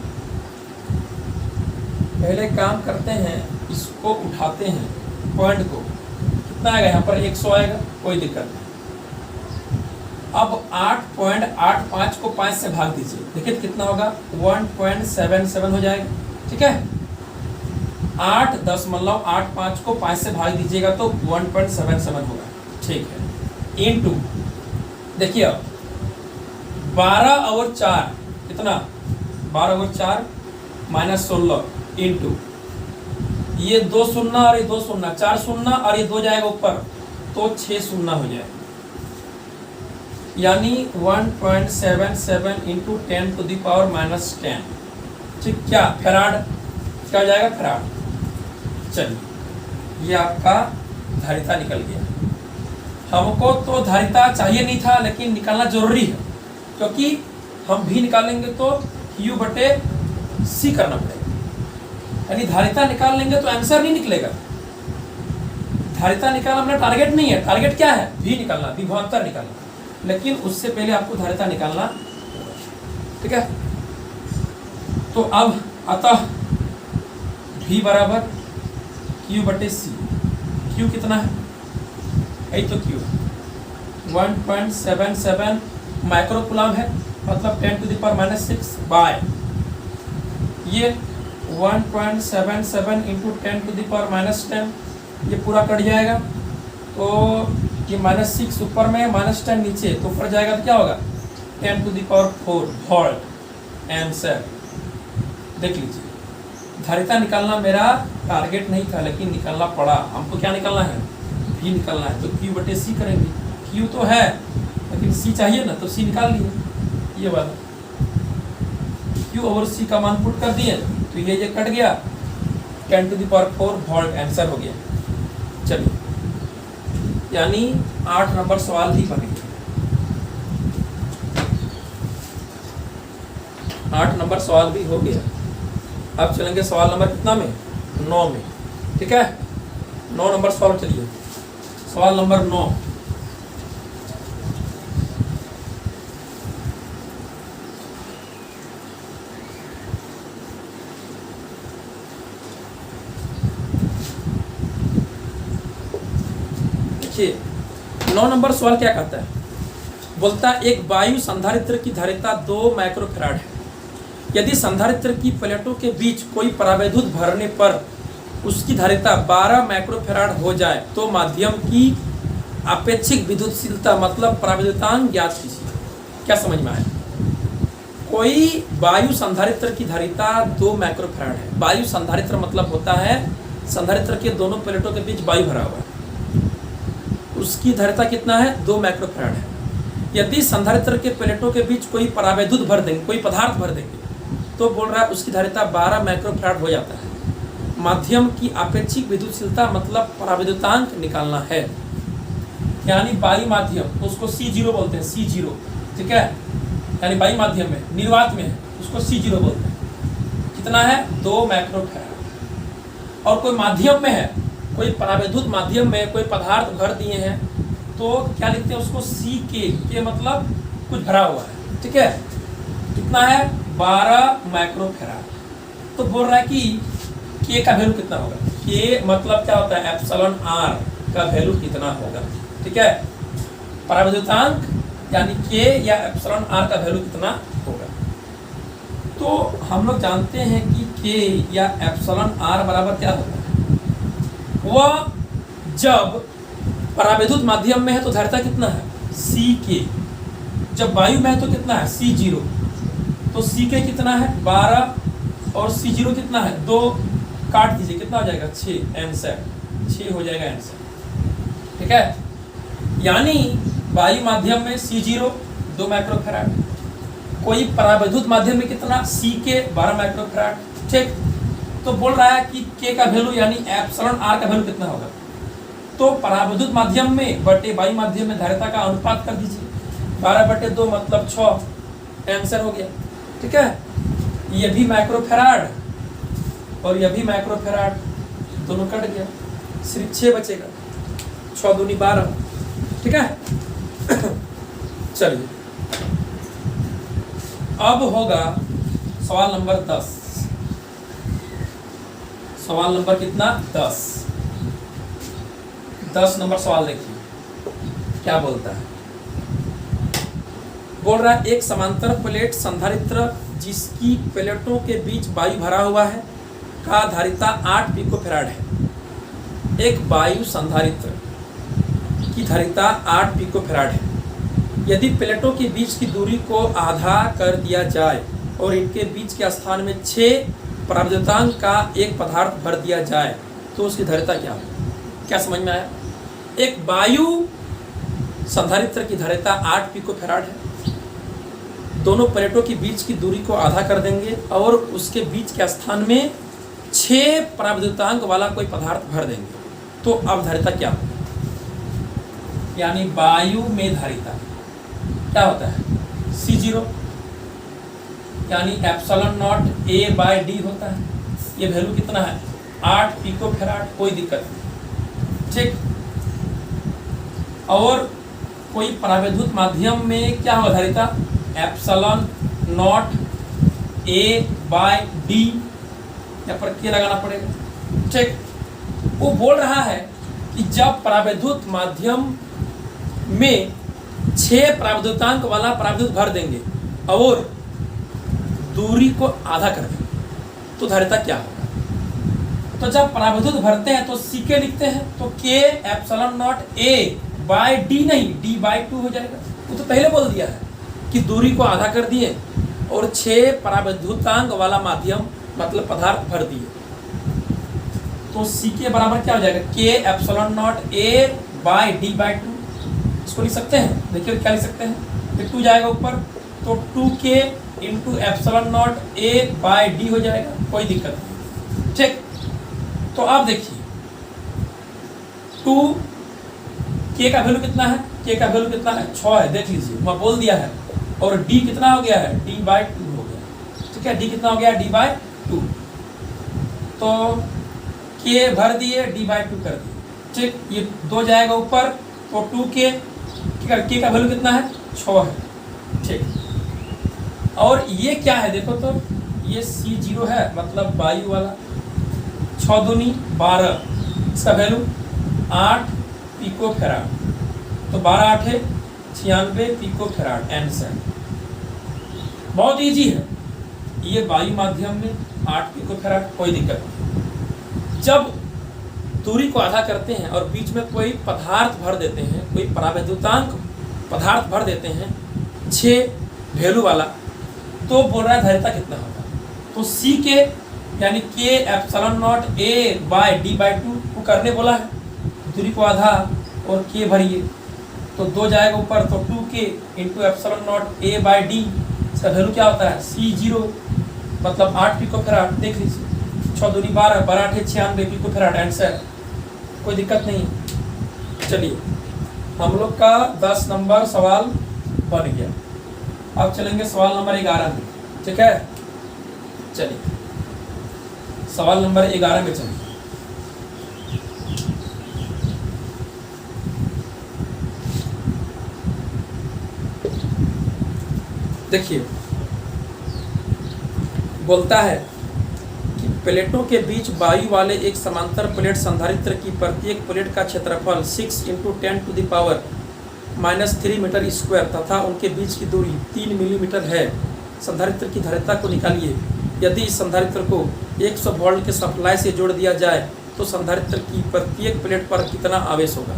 Speaker 1: पहले काम करते हैं, इसको उठाते हैं पॉइंट को, कितना आएगा यहाँ पर 100 आएगा, कोई दिक्कत नहीं। अब 8.85 को 5 से भाग दीजिए, देखिए कितना होगा 1.77 हो जाएगा, ठीक है। 8.85 को 5 से भाग दीजिएगा तो 1.77 होगा, ठीक है। इनटू देखिए अब 12 और 4 कितना 12 और 4 माइनस 16 इंटू ये 2 शून्य और ये 2 शून्य, 4 शून्य और ये 2 जाएगा ऊपर तो 6 शून्य हो जाएगा, यानी 1.77 into 10 to the power minus 10, ठीक। क्या फैराड, क्या हो जाएगा फैराड। चलिए ये आपका धारिता निकल गया। हमको तो धारिता चाहिए नहीं था लेकिन निकालना जरूरी है, क्योंकि हम भी निकालेंगे तो Q बटे C करना पड़ेगा, यानी धारिता निकाल लेंगे तो आंसर नहीं निकलेगा। धारिता निकालना अपना टारगेट नहीं है, टारगेट क्या है भी निकालना, विभवांतर निकालना, लेकिन उससे पहले आपको धारिता निकालना, ठीक है। तो अब अतः V बराबर Q बटे C, Q कितना है, यही तो Q 1.77 माइक्रोकूलम है, मतलब 10 to the power minus 6 by ये 1.77 into 10 to the power minus 10, ये पूरा कट जाएगा तो ये माइनस 6 ऊपर में माइनस 10 नीचे, तो ऊपर जाएगा तो क्या होगा 10 to the power 4 volt. Answer देख लीजिए, धारिता निकालना मेरा टारगेट नहीं था लेकिन निकालना पड़ा। हमको क्या निकालना है, भी निकालना है, तो Q बटे C करेंगे। Q तो है लेकिन C चाहिए ना, तो C निकाल लिए, ये वाला Q और C का मान पुट कर दिए तो ये कट गया, 10 to the power 4 volt answer हो गया। चलिए यानी 8 नंबर सवाल भी बन गया। 8 नंबर सवाल भी हो गया। अब चलेंगे सवाल नंबर कितना में, 9 में, ठीक है। 9 नंबर सवाल, चलिए सवाल नंबर 9। देखिए 9 नंबर सवाल क्या कहता है, बोलता है एक वायु संधारित्र की धारिता 2 माइक्रोफैराड है। यदि संधारित्र की प्लेटों के बीच कोई परावैद्युत भरने पर उसकी धारिता 12 माइक्रोफैराड हो जाए तो माध्यम की आपेक्षिक विद्युतशीलता मतलब परावैद्युतांक ज्ञात कीजिए। क्या समझ में आया, कोई वायु संधारित्र की धारिता 2 माइक्रोफैराड है। वायु संधारित्र मतलब होता है संधारित्र के दोनों प्लेटों के बीच वायु भरा हुआ है, उसकी धारिता कितना है 2 माइक्रोफैराड है। यदि संधारित्र के प्लेटों के बीच कोई परावैद्युत भर देंगे, कोई पदार्थ भर देंगे, तो बोल रहा है उसकी धारिता 12 माइक्रोफैराड हो जाता है। माध्यम की आपेक्षिक विद्युतशीलता मतलब परावैद्युतांक निकालना है, यानी वायु माध्यम, तो उसको C0 बोलते हैं, C0, ठीक है। यानी वायु माध्यम में, निर्वात में है, उसको C0 बोलते हैं। कितना है 2 माइक्रोफैराड। और कोई माध्यम में है, कोई परावैद्युत माध्यम में कोई पदार्थ भर दिए हैं तो क्या लिखते हैं उसको के मतलब कुछ भरा हुआ है, ठीक है। कितना है 12 माइक्रोफैराड। तो बोल रहा है कि के का वैल्यू कितना होगा, के मतलब क्या होता है एप्सिलॉन आर का वैल्यू कितना होगा, ठीक है। परावैद्युतांक यानी के या एप्सिलॉन आर का वैल्यू कितना होगा। तो हम लोग जानते हैं कि के या एप्सिलॉन आर बराबर क्या होता है, वह जब परावैद्युत माध्यम में है तो धारिता कितना है के, जब वायु में है तो कितना है C0, तो के कितना है 12 और C0 कितना है 2, काट दीजिए कितना हो जाएगा 6, आंसर 6 हो जाएगा आंसर। ठीक है, यानी वायु माध्यम में C0 2 माइक्रोफैराड, कोई परावैद्युत माध्यम में कितना Ck 12 माइक्रोफैराड। ठीक, तो बोल रहा है कि K का वैल्यू यानी एप्सिलॉन R का वैल्यू कितना होगा। तो परावैद्युत माध्यम में बटे वायु माध्यम में धारिता का अनुपात कर दीजिए, 12/2 मतलब 6, आंसर हो गया। ठीक है, ये भी माइक्रोफैराड और ये भी माइक्रोफैराड, दोनों कट गया, सिर्फ 6 बचेगा, 6 दूनी 12। ठीक है, चलिए अब होगा सवाल नंबर 10। सवाल नंबर कितना 10 नंबर सवाल देखिए क्या बोलता है। बोल रहा है एक समांतर प्लेट संधारित्र जिसकी प्लेटों के बीच वायु भरा हुआ है का धारिता 8 पिकोफैराड है। एक वायु संधारित्र की धारिता 8 पिकोफैराड है। यदि प्लेटों के बीच की दूरी को आधा कर दिया जाए और इनके बीच के स्थान में 6 परावैद्युतांक का एक पदार्थ भर दिया जाए तो उसकी धारिता क्या होगी। क्या समझ में आया। एक वायु संधारित्र की धारिता 8 पिकोफैराड है। दोनों प्लेटों के बीच की दूरी को आधा कर देंगे और उसके बीच के स्थान में 6 परावैद्युतांक वाला कोई पदार्थ भर देंगे तो अब धारिता क्या होगी। यानी वायु में धारिता क्या होता है C0, यानी एप्सिलॉन नॉट A/D होता है। ये वैल्यू कितना है 8 पिकोफैराड, कोई दिक्कत नहीं। ठीक, और कोई परावैद्युत माध्यम में क्या होगा धारिता एप्सिलॉन नॉट A/D, यहाँ पर क्या लगाना पड़ेगा। ठीक, वो बोल रहा है कि जब परावैद्युत माध्यम में 6 परावैद्युतांक वाला परावैद्युत भर देंगे और दूरी को आधा कर देंगे तो धारिता क्या होगा। तो जब परावैद्युत भरते हैं तो Ck लिखते हैं तो K एप्सिलॉन नॉट A/D नहीं D/2 हो जाएगा। वो तो पहले बोल दिया है कि दूरी को आधा कर दिए और 6 परावैद्युतांक वाला माध्यम मतलब पदार्थ भर दिए तो Ck बराबर क्या हो जाएगा K एप्सिलॉन नॉट A/D/2। इसको लिख सकते हैं, देखिए क्या लिख सकते हैं, फिर 2 जाएगा ऊपर तो 2K into epsilon not A/D हो जाएगा, कोई दिक्कत नहीं। ठीक, तो आप देखिए 2K का वैल्यू कितना है, K का वैल्यू कितना है 6 है, देख लीजिए मैं बोल दिया है। और D कितना हो गया है D/2 हो गया। ठीक है, D कितना हो गया D/2, तो K भर दिए D/2 कर दिए। ठीक, ये 2 जाएगा ऊपर तो 2K, K का वैल्यू कितना है 6 है। ठीक, और ये क्या है देखो तो ये C0 है मतलब वायु वाला, 6 दूनी 12, इसका वैल्यू 8 पिकोफैराड, तो 12 8 96 पिकोफैराड आंसर। बहुत इजी है, ये वायु माध्यम में 8 पिकोफैराड, कोई दिक्कत नहीं। जब दूरी को आधा करते हैं और बीच में कोई पदार्थ भर देते हैं, कोई परावैद्युतांक पदार्थ भर देते हैं 6 वैल्यू वाला, तो बोल रहा है धारिता कितना होगा। तो Ck यानी K एप्सिलॉन नॉट A/D/2 को करने बोला है, दूरी को आधा और K भरिए तो 2 जाएगा ऊपर तो 2K into epsilon not A/D, इसका वैल्यू क्या होता है C0 मतलब 8 पिकोफैराड। देख लीजिए 6 दूनी 12, 12 8 96 पिकोफैराड आंसर, कोई दिक्कत नहीं। चलिए हम लोग का 10 नंबर सवाल बन गया। अब चलेंगे सवाल नंबर 11 में। ठीक है, चलिए सवाल नंबर 11 में चलिए। देखिए बोलता है कि प्लेटों के बीच वायु वाले एक समांतर प्लेट संधारित्र की प्रत्येक प्लेट का क्षेत्रफल 6 × 10⁻³ मीटर स्क्वायर तथा उनके बीच की दूरी 3 मिलीमीटर है। संधारित्र की धारिता को निकालिए। यदि इस संधारित्र को 100 वोल्ट के सप्लाई से जोड़ दिया जाए तो संधारित्र की प्रत्येक प्लेट पर कितना आवेश होगा।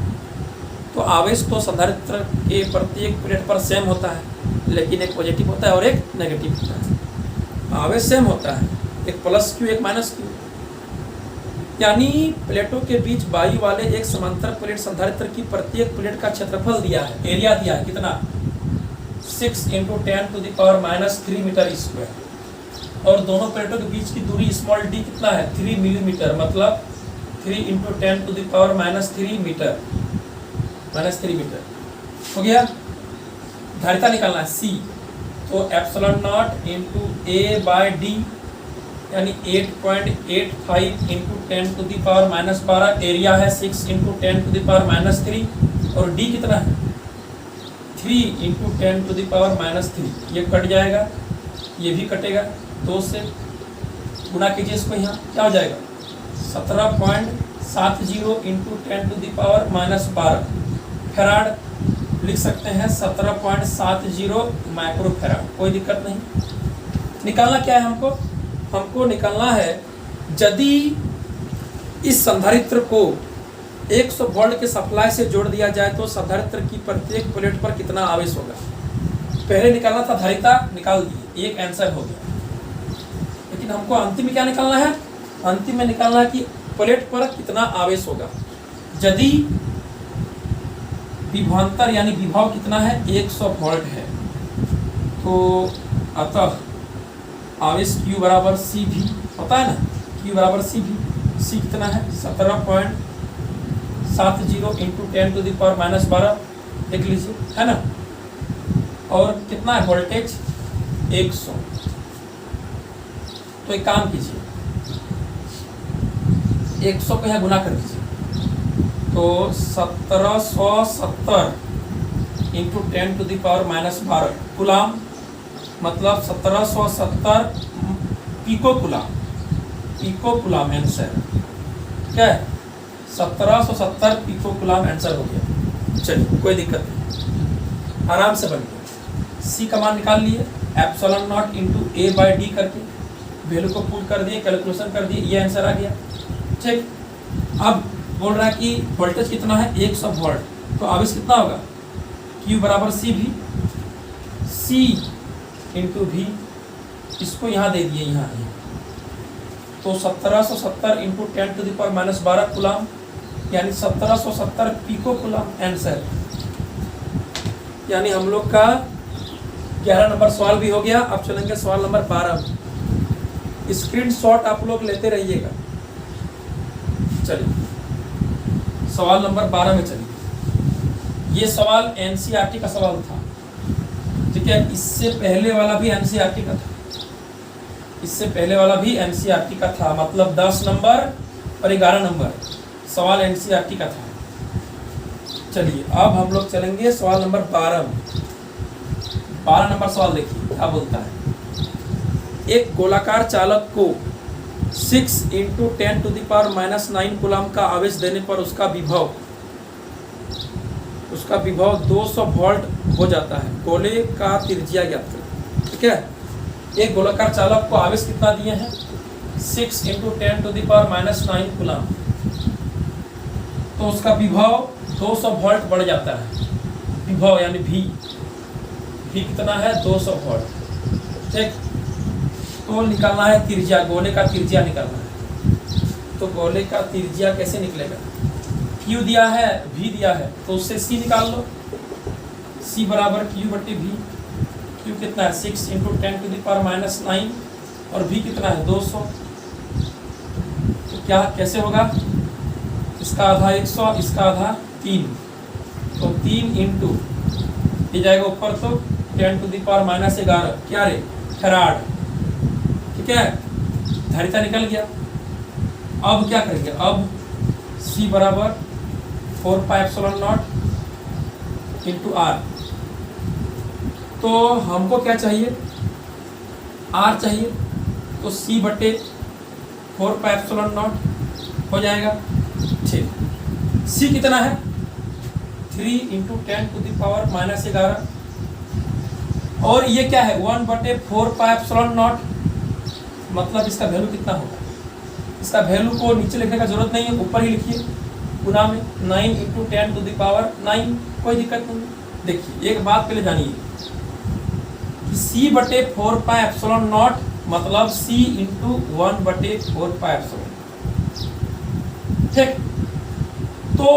Speaker 1: तो आवेश तो संधारित्र के प्रत्येक प्लेट पर सेम होता है, लेकिन एक पॉजिटिव होता है और एक नेगेटिव होता है। आवेश सेम होता है, एक +Q एक -Q। यानी प्लेटों के बीच वायु वाले एक समांतर प्लेट संधारित्र की प्रत्येक प्लेट का क्षेत्रफल दिया है, एरिया दिया है कितना 6 × 10⁻³ मीटर स्क्वायर और दोनों प्लेटों के बीच की दूरी स्मॉल डी कितना है 3 मिलीमीटर, मतलब 3 × 10⁻³ मीटर -3 हो गया। धारिता निकालना है C, तो ε0 × A/D यानी 8.85 × 10⁻12, एरिया है 6 × 10⁻³ और D कितना है 3 × 10⁻³। ये कट जाएगा, ये भी कटेगा, 2 से गुणा कीजिए इसको, यहाँ क्या हो जाएगा 17.70 × 10⁻12 फैराड लिख सकते हैं 17.70 माइक्रोफैराड, कोई दिक्कत नहीं। निकालना क्या है हमको निकालना है यदि इस संधारित्र को 100 वोल्ट के सप्लाई से जोड़ दिया जाए तो संधारित्र की प्रत्येक प्लेट पर कितना आवेश होगा। पहले निकालना था धारिता, निकाल दिए, एक आंसर हो गया। लेकिन हमको अंतिम में क्या निकालना है, अंतिम में निकालना है कि प्लेट पर कितना आवेश होगा। यदि विभवांतर यानी विभव कितना है 100 वोल्ट है, तो अतः आवेश Q बराबर CV होता है ना, Q बराबर CV, C कितना है 17.70 × 10⁻12 देख लीजिए, है ना। और कितना है वोल्टेज 100, तो एक काम कीजिए 100 को यहाँ गुना कर दीजिए, तो 1770 × 10⁻12 कूलाम, मतलब 1770 पिको कूलाम आंसर क्या है 1770 पिको कूलाम आंसर हो गया। चलिए कोई दिक्कत नहीं, आराम से बन गया। सी का मान निकाल लिए ε0 × A/D करके, वैल्यू को पुट कर दिए, कैलकुलेशन कर दिए, ये आंसर आ गया। ठीक, अब बोल रहा है कि वोल्टेज कितना है 100 वोल्ट, तो आवेश कितना होगा Q बराबर CV, C × V, इसको यहाँ दे दिए, यहाँ तो 1770 × 10⁻12 कूलाम यानी 1770 पिको कूलाम आंसर। यानी हम लोग का 11 नंबर सवाल भी हो गया। अब चलेंगे सवाल नंबर 12। स्क्रीनशॉट आप लोग लेते रहिएगा। चलिए सवाल नंबर 12 में चलिए। ये सवाल NCERT का सवाल था, ठीक है। इससे पहले वाला भी NCERT का था, इससे पहले वाला भी NCERT का था, मतलब 10 नंबर और 11 नंबर सवाल NCERT का था। चलिए अब हम लोग चलेंगे सवाल नंबर 12 में। 12 नंबर सवाल देखिए क्या बोलता है। एक गोलाकार चालक को 6 × 10⁻⁹ कूलाम का आवेश देने पर उसका विभव 200 वोल्ट हो जाता है। गोले का त्रिज्या ज्ञात करें, ठीक है। एक गोलाकार चालक को आवेश कितना दिए हैं 6 × 10⁻⁹ कूलाम, तो उसका विभव 200 वोल्ट बढ़ जाता है। विभव यानी V कितना है 200 वोल्ट, ठीक। तो निकालना है त्रिज्या, गोले का त्रिज्या निकालना है। तो गोले का त्रिज्या कैसे निकलेगा, Q दिया है V दिया है, तो उससे C निकाल लो। C बराबर Q/V। Q कितना है 6 × 10⁻⁹ और V कितना है 200। तो क्या कैसे होगा, इसका आधा 100, इसका आधा 3, तो 3 × ये जाएगा ऊपर, तो 10⁻11 क्या रे फैराड, ठीक है। धारिता निकल गया। अब क्या करेंगे, अब C बराबर 4πε0 × R। तो हमको क्या चाहिए R चाहिए, तो C/4πε0 हो जाएगा, ठीक। C कितना है 3 × 10⁻11 और ये क्या है 1/4πε0, मतलब इसका वैल्यू कितना होगा। इसका वैल्यू को नीचे लिखने का जरूरत नहीं है, ऊपर ही लिखिए गुना में 9 × 10⁹, कोई दिक्कत नहीं। देखिए एक बात पहले जानिए कि C/4πε0 मतलब C × 1/4πε0, ठीक। तो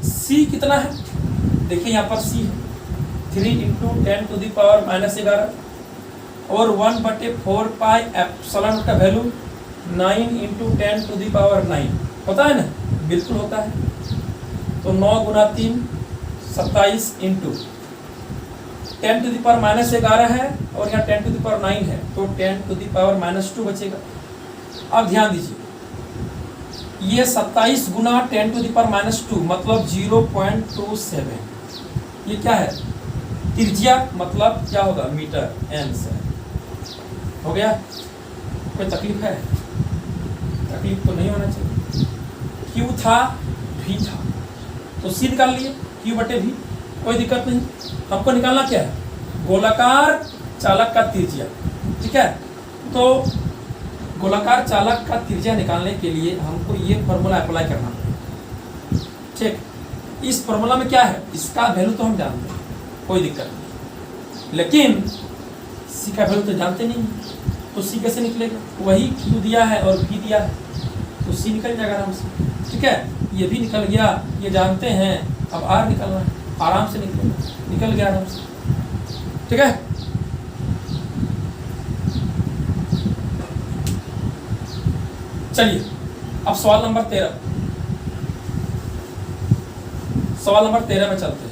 Speaker 1: C कितना है, देखिए यहाँ पर C है 3 × 10⁻⁻11 और 1/4 पाई एप्सिलॉन का वैल्यू 9 × 10⁹ होता है ना, बिल्कुल होता है। तो 9 × 3 27 × 10⁻11 है और यहाँ 10⁹ है, तो 10⁻2 बचेगा। अब ध्यान दीजिए, ये 27 × 10⁻2 मतलब 0.27, ये क्या है, त्रिज्या मतलब क्या होगा, मीटर, आंसर हो गया। कोई तकलीफ है, तकलीफ तो नहीं होना चाहिए। Q था, V था, तो C निकाल लिए, Q/V, कोई दिक्कत नहीं। हमको निकालना क्या है, गोलाकार चालक का त्रिज्या, ठीक है। तो गोलाकार चालक का त्रिज्या निकालने के लिए हमको ये फॉर्मूला अप्लाई करना है, ठीक। इस फॉर्मूला में क्या है, इसका वैल्यू तो हम जानते हैं, कोई दिक्कत नहीं, लेकिन C का वैल्यू तो जानते नहीं, तो C कैसे निकलेगा, वही Q दिया है और V दिया है, तो C निकल जाएगा आराम से, ठीक है। ये भी निकल गया, ये जानते हैं। अब R निकलना है, आराम से निकल गया आराम से, ठीक है। चलिए अब सवाल नंबर 13 में चलते हैं।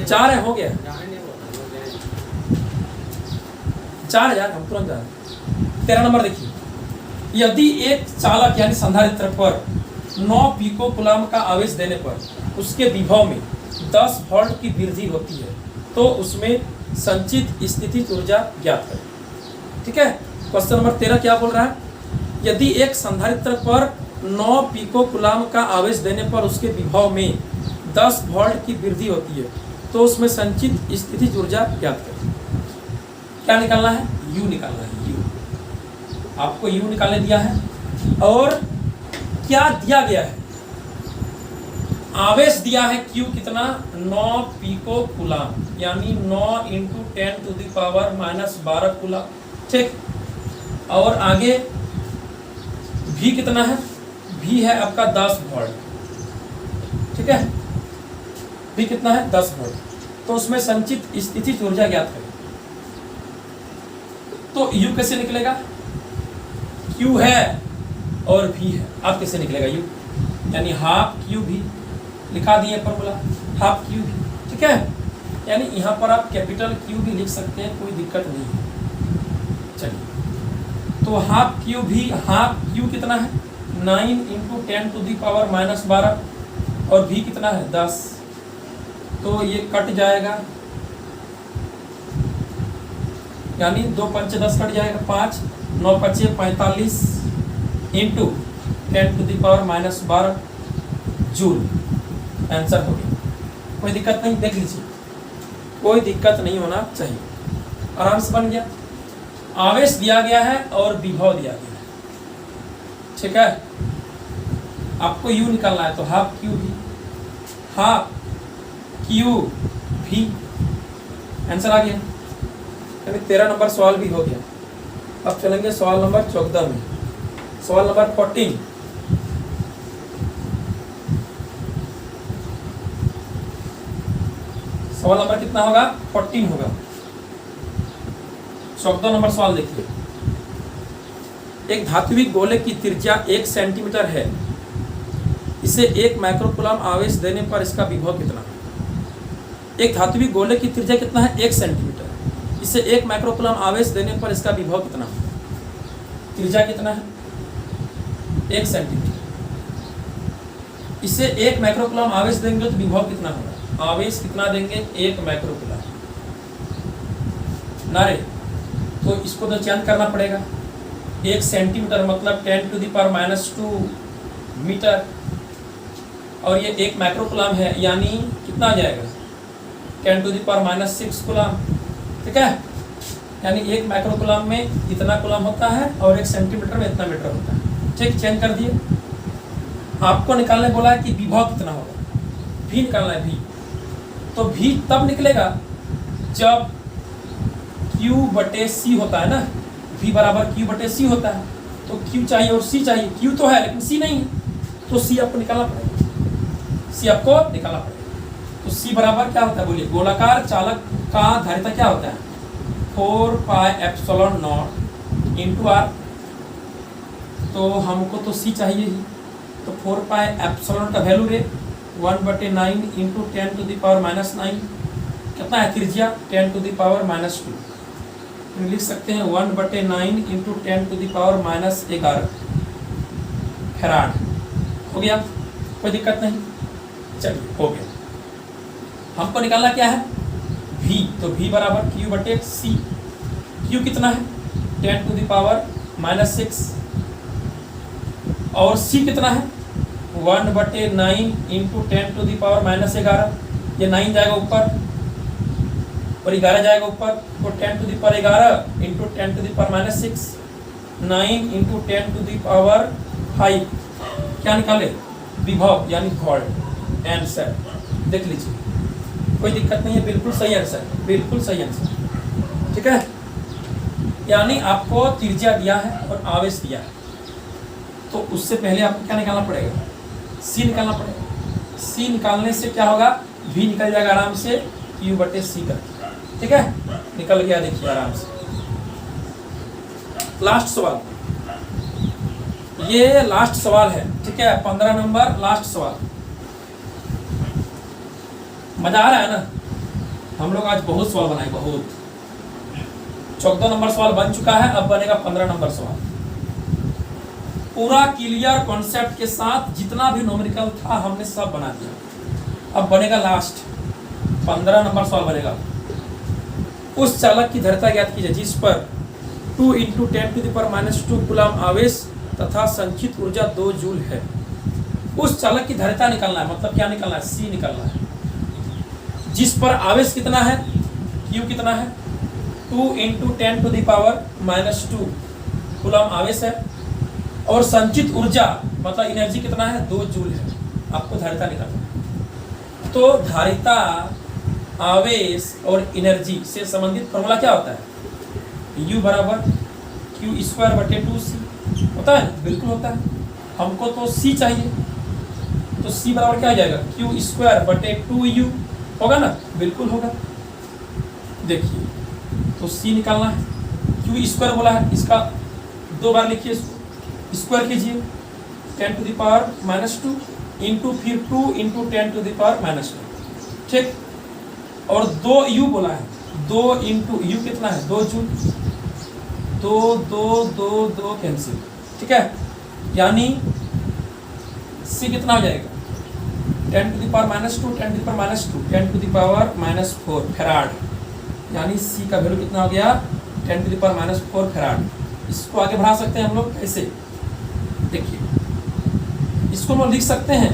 Speaker 1: चार है, हो गया 4000, हम तुरंत जा रहे हैं। 13 नंबर देखिए, यदि एक चालक यानी संधारित्र पर 9 पिको-कूलम का आवेश देने पर उसके विभव में 10 वोल्ट की वृद्धि होती है, तो उसमें संचित स्थितिज ऊर्जा ज्ञात करें, ठीक है। क्वेश्चन नंबर 13 क्या बोल रहा है, यदि एक संधारित्र पर 9 पिको-कूलम का आवेश देने पर उसके विभव में 10 वोल्ट की वृद्धि होती है, तो उसमें संचित स्थितिज ऊर्जा ज्ञात करें। क्या निकालना है, U निकालना है, U। आपको U निकालने दिया है और क्या दिया गया है, आवेश दिया है Q कितना, 9 पिको-कूलम, यानी 9 × 10⁻⁻12 कूलम, ठीक। और आगे V कितना है, V है आपका 10 वोल्ट, ठीक है। V कितना है, 10 वोल्ट, तो उसमें संचित स्थितिज ऊर्जा ज्ञात करें। तो U कैसे निकलेगा, Q है और V है, अब कैसे निकलेगा U, यानी हाफ QV, लिखा दिए फॉर्मूला, हाफ QV, ठीक है। यानी यहाँ पर आप कैपिटल Q भी लिख सकते हैं, कोई दिक्कत नहीं है। चलिए, तो हाफ Q कितना है, 9 × 10⁻⁻12 और V कितना है, 10, तो ये कट जाएगा, यानी 2 × 5 = 10 कट जाएगा, 5 9 × 5 = 45 × 10⁻⁻12 जूल, आंसर हो गया। कोई दिक्कत नहीं, देख लीजिए, कोई दिक्कत नहीं होना चाहिए, आराम से बन गया। आवेश दिया गया है और विभव दिया गया है, ठीक है। आपको U निकालना है, तो half QV, half QV, answer आ गया। 13 नंबर सवाल भी हो गया। अब चलेंगे सवाल नंबर 14 में, सवाल नंबर 14। सवाल नंबर कितना होगा, 14 होगा। 14 नंबर सवाल देखिए, एक धात्विक गोले की त्रिज्या 1 सेंटीमीटर है, इसे 1 माइक्रोकूलम आवेश देने पर इसका विभव कितना। एक धात्विक गोले की त्रिज्या कितना है, 1 सेंटीमीटर, इसे 1 माइक्रोकूलम आवेश देने पर इसका विभव कितना। त्रिज्या कितना है, 1 सेंटीमीटर, इसे 1 माइक्रोकूलम आवेश देंगे तो विभव कितना होगा, आवेश कितना देंगे, 1 माइक्रोकूलम नारे, तो इसको तो चेंज करना पड़ेगा। 1 सेंटीमीटर मतलब 10⁻⁻2 मीटर, और ये 1 माइक्रोकूलम है, यानी कितना आ जाएगा, 10⁻6 कूलम, ठीक है। यानी 1 माइक्रोकूलम में इतना कूलम होता है और 1 सेंटीमीटर में इतना मीटर होता है, ठीक। चेंज कर दिए। आपको निकालने बोला है कि विभव कितना होगा, भी निकालना है, भी। तो भी तब निकलेगा जब Q बटे C होता है ना, V बराबर Q बटे C होता है। तो Q चाहिए और C चाहिए, Q तो है लेकिन C नहीं है, तो C आपको निकालना पड़ेगा, C आपको निकालना पड़ेगा। तो C बराबर क्या होता है बोलिए, गोलाकार चालक का धारिता क्या होता है, 4 pi epsilon naught into R. तो हमको तो C चाहिए ही, तो 4 पाई एप्सिलॉन का वैल्यू रे 1/9 इंटू 10 टू द पावर -9, कितना है त्रिज्या 10 टू द पावर -2। लिख सकते हैं 1/9 into 10 to the power -11 farad. हो गया, कोई दिक्कत नहीं, चलिए हो गया। हमको निकालना क्या है, V। तो V बराबर Q बटे C। Q कितना है 10 टू द पावर -6 और C कितना है 1/9 इंटू 10 टू द पावर -11। ये 9 जाएगा ऊपर और 11 जाएगा ऊपर, तो 10 to the power 11 into 10 to the power -6, 9 into 10 to the power 5। क्या निकाले, विभव यानी वोल्ट। आंसर देख लीजिए, कोई दिक्कत नहीं है, बिल्कुल सही आंसर, बिल्कुल सही आंसर। ठीक है, यानी आपको त्रिज्या दिया है और आवेश दिया है, तो उससे पहले आपको क्या निकालना पड़ेगा, C निकालना पड़ेगा। C निकालने से क्या होगा, V निकल जाएगा आराम से Q बटे C करके। ठीक है, निकल गया, देखिए आराम से। लास्ट सवाल, ये लास्ट सवाल है, ठीक है, 15 नंबर लास्ट सवाल। मजा आ रहा है ना, हम लोग आज बहुत सवाल बनाए, बहुत। 14 नंबर सवाल बन चुका है, अब बनेगा 15 नंबर सवाल। पूरा क्लियर कॉन्सेप्ट के साथ जितना भी न्यूमेरिकल था हमने सब बना दिया। अब बनेगा लास्ट 15 नंबर सवाल बनेगा। उस चालक की धारिता ज्ञात कीजिए जिस पर 2 into 10 to the power -2 coulomb आवेश तथा संचित ऊर्जा 2 जूल है। उस चालक की धारिता निकालना है, मतलब क्या निकालना है, C निकालना है, जिस पर आवेश कितना है, Q कितना है 2 into 10 to the power -2 coulomb आवेश है, और संचित ऊर्जा मतलब एनर्जी कितना है 2 जूल है। आपको धारिता निकालना है। तो धारिता, आवेश और एनर्जी से संबंधित फॉर्मूला क्या होता है, U बराबर Q² बटे 2C होता है, बिल्कुल होता है। हमको तो C चाहिए, तो C बराबर क्या हो जाएगा, Q² बटे 2U होगा ना, बिल्कुल होगा। देखिए, तो C निकालना है, Q² बोला है, इसका 2 बार लिखिए, इसको स्क्वायर कीजिए 10 टू द पावर -2 इंटू फिर 2 इंटू 10 टू द पावर -2, ठीक। और 2U बोला है, 2 इंटू U कितना है 2 जूल, 2 कैंसिल, ठीक है, यानी C कितना हो जाएगा 10 to the power -2 10 to the power -2 10 to the power -4 farad, यानी C का वैल्यू कितना हो गया 10 टू द पावर -4 फैराड। इसको आगे बढ़ा सकते हैं हम लोग, कैसे, देखिए, इसको हम लिख सकते हैं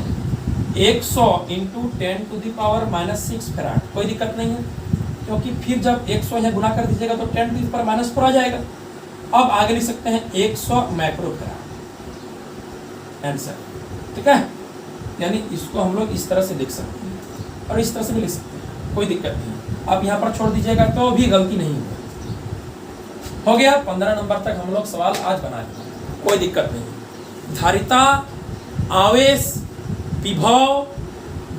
Speaker 1: 100 into 10 to the power -6 farad. कोई दिक्कत नहीं है, क्योंकि फिर जब 100 यहाँ गुना कर दीजिएगा तो 10 टू द पावर -4 आ जाएगा। अब आगे लिख सकते हैं 100 माइक्रो फैराड, आंसर, ठीक है। यानी इसको हम लोग इस तरह से लिख सकते हैं और इस तरह से भी लिख सकते हैं, कोई दिक्कत नहीं। आप यहाँ पर छोड़ दीजिएगा तो भी गलती नहीं होगी। हो गया, 15 नंबर तक हम लोग सवाल आज बना लिए, कोई दिक्कत नहीं। धारिता, आवेश, विभव,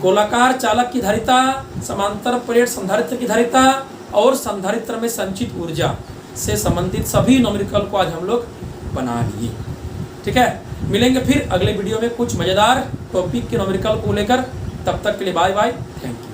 Speaker 1: गोलाकार चालक की धारिता, समांतर प्लेट संधारित्र की धारिता और संधारित्र में संचित ऊर्जा से संबंधित सभी न्यूमेरिकल को आज हम लोग बना लिए। ठीक है, मिलेंगे फिर अगले वीडियो में कुछ मजेदार टॉपिक के न्यूमेरिकल को लेकर। तब तक के लिए बाय बाय, थैंक यू।